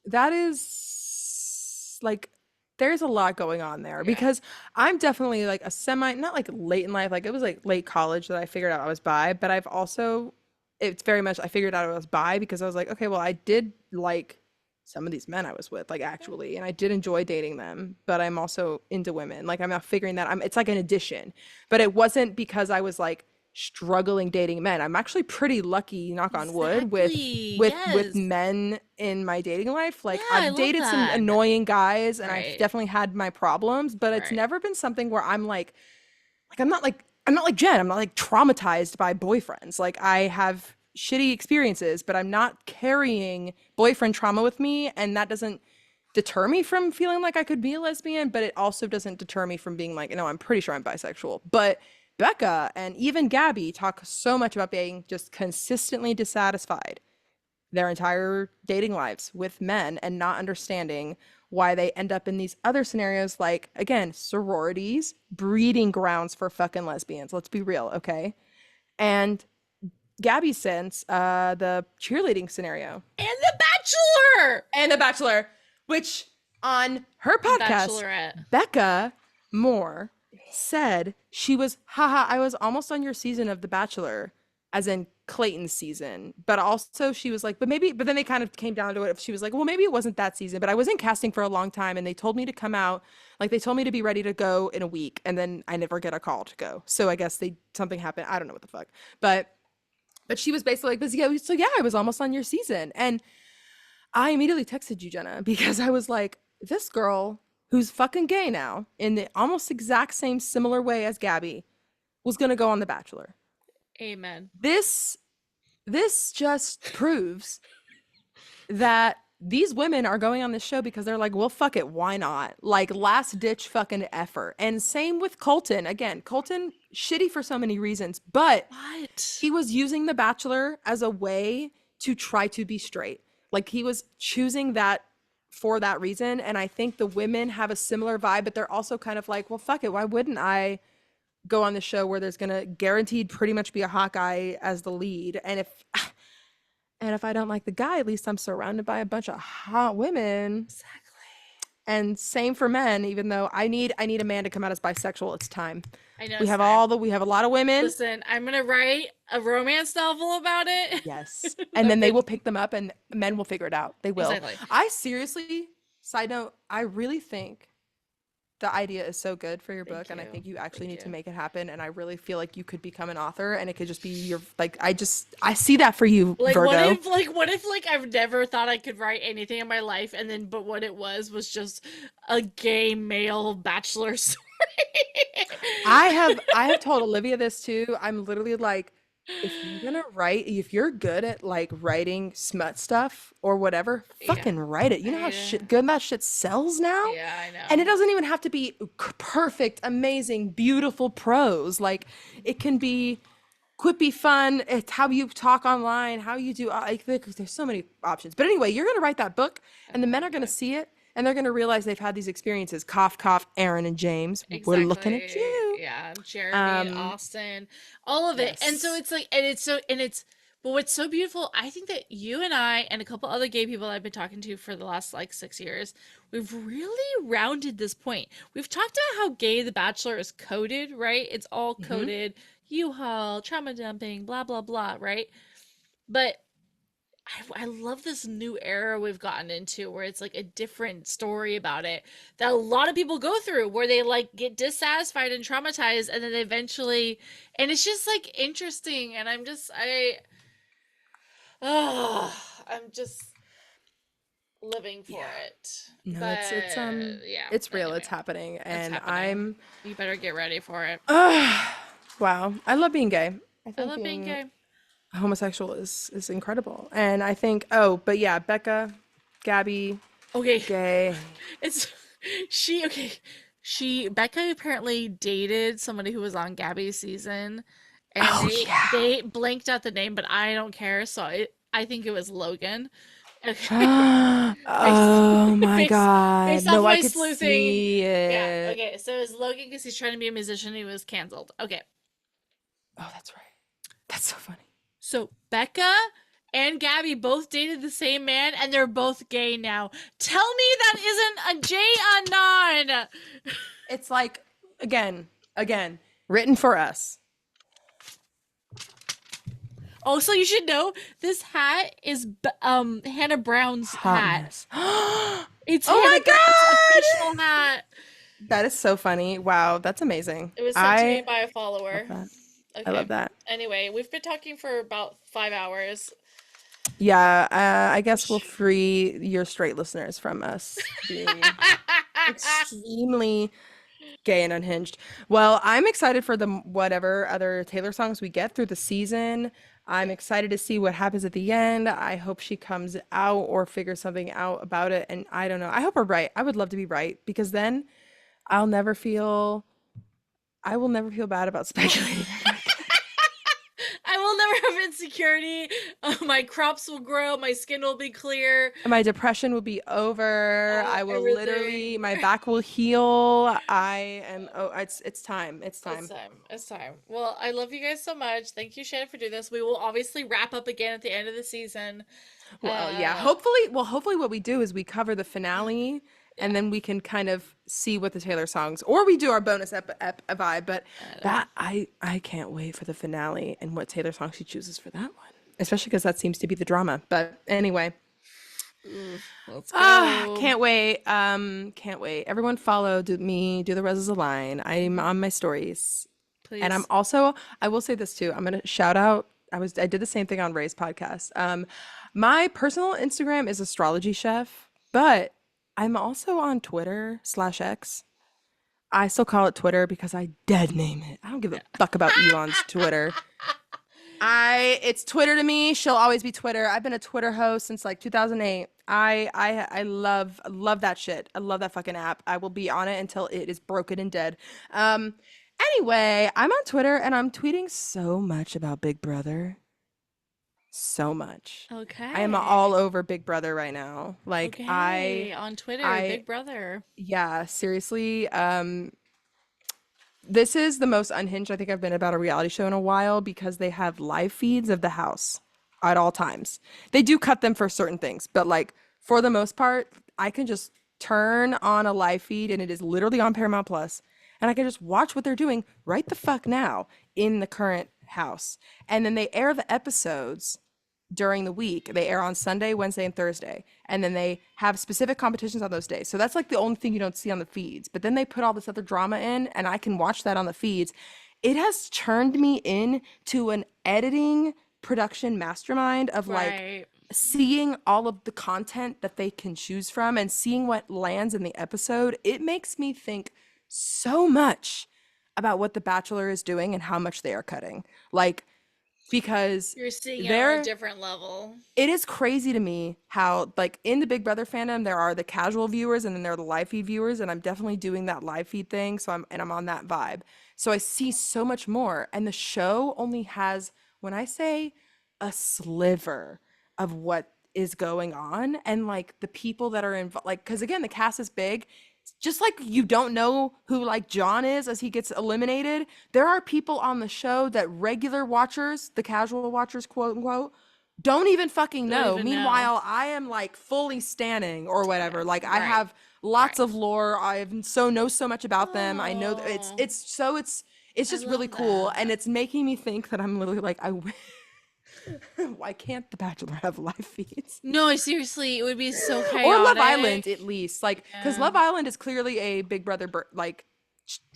that is like there's a lot going on there Yeah. because I'm definitely like a semi not like late in life, like it was like late college that I figured out I was bi, but I've also it's very much I figured out I was bi because I was like, okay, well, I did like some of these men I was with, like actually, and I did enjoy dating them, but I'm also into women. Like I'm not figuring that I'm it's like an addition. But it wasn't because I was like struggling dating men. I'm actually pretty lucky, knock on wood, Exactly. with Yes. men in my dating life. Yeah, Like I I've love dated some that. annoying guys and I've Right. definitely had my problems, but it's Right. never been something where I'm not like Jen. I'm not like traumatized by boyfriends. Like I have shitty experiences, but I'm not carrying boyfriend trauma with me, and that doesn't deter me from feeling like I could be a lesbian, but it also doesn't deter me from being like, no, I'm pretty sure I'm bisexual. But Becca and even Gabby talk so much about being just consistently dissatisfied their entire dating lives with men and not understanding why they end up in these other scenarios like again sororities breeding grounds for fucking lesbians, let's be real, okay? And Gabby sense the cheerleading scenario And The Bachelor. and the Bachelor, which on her podcast Bachelorette. Becca Moore said she was, haha, I was almost on your season of The Bachelor, as in Clayton's season. But also she was like, but then they kind of came down to it. She was like, well, maybe it wasn't that season, but I was in casting for a long time and they told me to come out. Like they told me to be ready to go in a week and then I never get a call to go. So I guess something happened. I don't know what the fuck. But she was basically like, so yeah, I was almost on your season. And I immediately texted you, Jenna, because I was like, this girl who's fucking gay now in the almost exact same similar way as Gabby was going to go on The Bachelor. Amen. This just proves that these women are going on this show because they're like, well, fuck it, why not? Like last ditch fucking effort. And same with Colton. Again, Colton shitty for so many reasons, but What? he was using The Bachelor as a way to try to be straight. Like he was choosing that for that reason. And I think the women have a similar vibe, but they're also kind of like, well, fuck it. Why wouldn't I go on the show where there's gonna guaranteed pretty much be a hot guy as the lead? And if I don't like the guy, at least I'm surrounded by a bunch of hot women. Exactly. And same for men, even though I need a man to come out as bisexual. It's time. I know. We have a lot of women. Listen, I'm gonna write a romance novel about it. Yes. And then they will pick them up and men will figure it out. They will. Exactly. I seriously, side note, I really think the idea is so good for your book and I think you actually need to make it happen. And I really feel like you could become an author and it could just be your, like, I see that for you, Like, Virgo. what if I've never thought I could write anything in my life and then, but what it was just a gay male bachelor story. I have told Olivia this too. I'm literally like, if you're good at like writing smut stuff or whatever, fucking write it. You know how good that shit sells now? Yeah, I know. And it doesn't even have to be perfect, amazing, beautiful prose. Like it can be quippy fun. It's how you talk online, how you do, like there's so many options. But anyway, you're going to write that book and the men are going to see it. And they're going to realize they've had these experiences. Cough, cough, Aaron and James. Exactly. We're looking at you. Yeah, Jeremy and Austin. All of it. And so it's like, but what's so beautiful, I think that you and I and a couple other gay people I've been talking to for the last like 6 years, we've really rounded this point. We've talked about how gay The Bachelor is coded, right? It's all coded. U-Haul, trauma dumping, blah, blah, blah, right? But I love this new era we've gotten into where it's like a different story about it that a lot of people go through where they like get dissatisfied and traumatized and then they eventually, and it's just like interesting. And I'm just living for it. No, But, it's real. anyway, It's happening. And happening. You better get ready for it. wow. I love being gay. I love being gay. Homosexual is incredible. And I think, but yeah, Becca, Gabby, Okay. gay. Becca apparently dated somebody who was on Gabby's season, and they blanked out the name, but I don't care, so I think it was Logan. Oh my God. Based No, off I my could sleuthing. see it. Yeah, okay, so it was Logan because he's trying to be a musician. He was canceled. Okay, Oh, that's right. That's so funny. so Becca and Gabby both dated the same man, and they're both gay now. Tell me that isn't a J anon. It's like, again, written for us. Also, you should know this hat is Hannah Brown's hat. It's Oh my Hannah Brown's God! official hat. That is so funny. Wow, that's amazing. It was sent to me by a follower. Love that. Okay. I love that. Anyway, we've been talking for about 5 hours. Yeah, I guess we'll free your straight listeners from us being extremely gay and unhinged. Well, I'm excited for the whatever other Taylor songs we get through the season. I'm excited to see what happens at the end. I hope she comes out or figures something out about it. And I don't know. I hope we're right. I would love to be right because then I will never feel bad about speculating. I will never have insecurity. My crops will grow. My skin will be clear. My depression will be over. I will literally, my back will heal. It's time. It's time. It's time. Well, I love you guys so much. Thank you, Shannon, for doing this. We will obviously wrap up again at the end of the season. Well, yeah. Hopefully what we do is we cover the finale and then we can kind of see what the Taylor songs, or we do our bonus vibe. But that I can't wait for the finale and what Taylor song she chooses for that one, especially because that seems to be the drama. But anyway, Let's go. can't wait. Can't wait. Everyone follow me. Do the Roses Align. I'm on my stories. Please. And I'm also, I will say this too. I'm gonna shout out. I did the same thing on Ray's podcast. My personal Instagram is Astrology Chef, but I'm also on Twitter/X. I still call it Twitter because I dead name it. I don't give a fuck about Elon's Twitter. It's Twitter to me. She'll always be Twitter. I've been a Twitter host since like 2008. I love that shit. I love that fucking app. I will be on it until it is broken and dead. Anyway, I'm on Twitter and I'm tweeting so much about Big Brother. So much. Okay. I am all over Big Brother right now. Like okay. On Twitter, Big Brother. Yeah, seriously. This is the most unhinged I think I've been about a reality show in a while because they have live feeds of the house at all times. They do cut them for certain things, but like for the most part, I can just turn on a live feed and it is literally on Paramount Plus, and I can just watch what they're doing right the fuck now in the current house. And then they air the episodes during the week. They air on Sunday, Wednesday, and Thursday. And then they have specific competitions on those days. So that's like the only thing you don't see on the feeds. But then they put all this other drama in, and I can watch that on the feeds. It has turned me into an editing production mastermind of like seeing all of the content that they can choose from and seeing what lands in the episode. It makes me think so much about what The Bachelor is doing and how much they are cutting. Like, because you're seeing it on a different level. It is crazy to me how, like, in the Big Brother fandom, there are the casual viewers and then there are the live feed viewers, and I'm definitely doing that live feed thing. So I'm on that vibe. So I see so much more, and the show only has, when I say a sliver of what is going on, and like the people that are involved, like, because again, the cast is big. Just like you don't know who like John is as he gets eliminated, there are people on the show that regular watchers, the casual watchers, quote unquote, don't even fucking know. Meanwhile, I am like fully standing or whatever. Like I have lots of lore. I know so much about them. I know that it's just really cool, and it's making me think that I'm literally like, why can't The Bachelor have live feeds? No, seriously, it would be so chaotic. Or Love Island, at least. Like, because Love Island is clearly a Big Brother, like,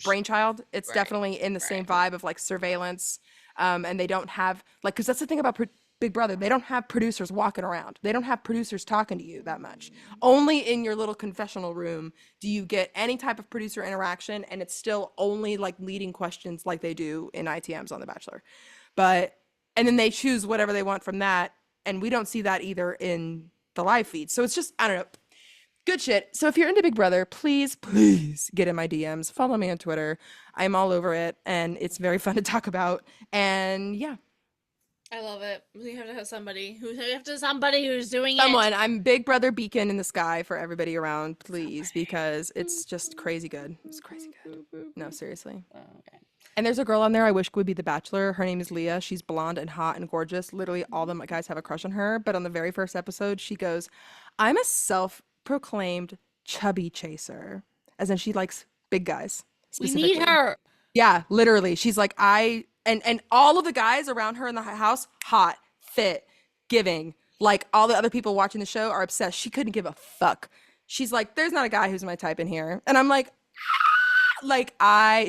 brainchild. It's definitely in the same vibe of, like, surveillance. And they don't have, like, because that's the thing about Big Brother. They don't have producers walking around. They don't have producers talking to you that much. Only in your little confessional room do you get any type of producer interaction, and it's still only, like, leading questions like they do in ITMs on The Bachelor. And then they choose whatever they want from that. And we don't see that either in the live feed. So it's just, I don't know. Good shit. So if you're into Big Brother, please get in my DMs. Follow me on Twitter. I'm all over it. And it's very fun to talk about. And yeah. I love it. We have to have somebody who's doing it. I'm Big Brother beacon in the sky for everybody around, please, because it's just crazy good. It's crazy good. No, seriously. Oh, okay. And there's a girl on there I wish would be The Bachelor. Her name is Leah. She's blonde and hot and gorgeous. Literally all the guys have a crush on her. But on the very first episode, she goes, I'm a self-proclaimed chubby chaser. As in she likes big guys. We need her. Yeah, literally. She's like, and all of the guys around her in the house, hot, fit, giving. Like all the other people watching the show are obsessed. She couldn't give a fuck. She's like, there's not a guy who's my type in here. And I'm like,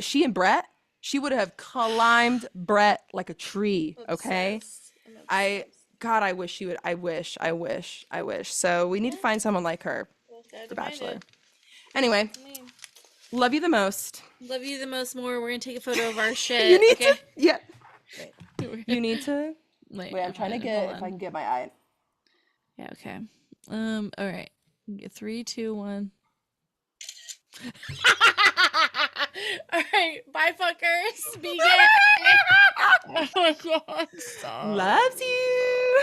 she and Brett, she would have climbed Brett like a tree, okay? I wish she would. I wish. So we need to find someone like her, The Bachelor. Anyway, love you the most. Love you the most more. We're going to take a photo of our shit. You need to, yeah. You need to, wait, I'm trying to get, if I can get my eye. Yeah, okay. All right. 3, 2, 1. All right, bye, fuckers. Be good. Oh my god, stop. Loves you.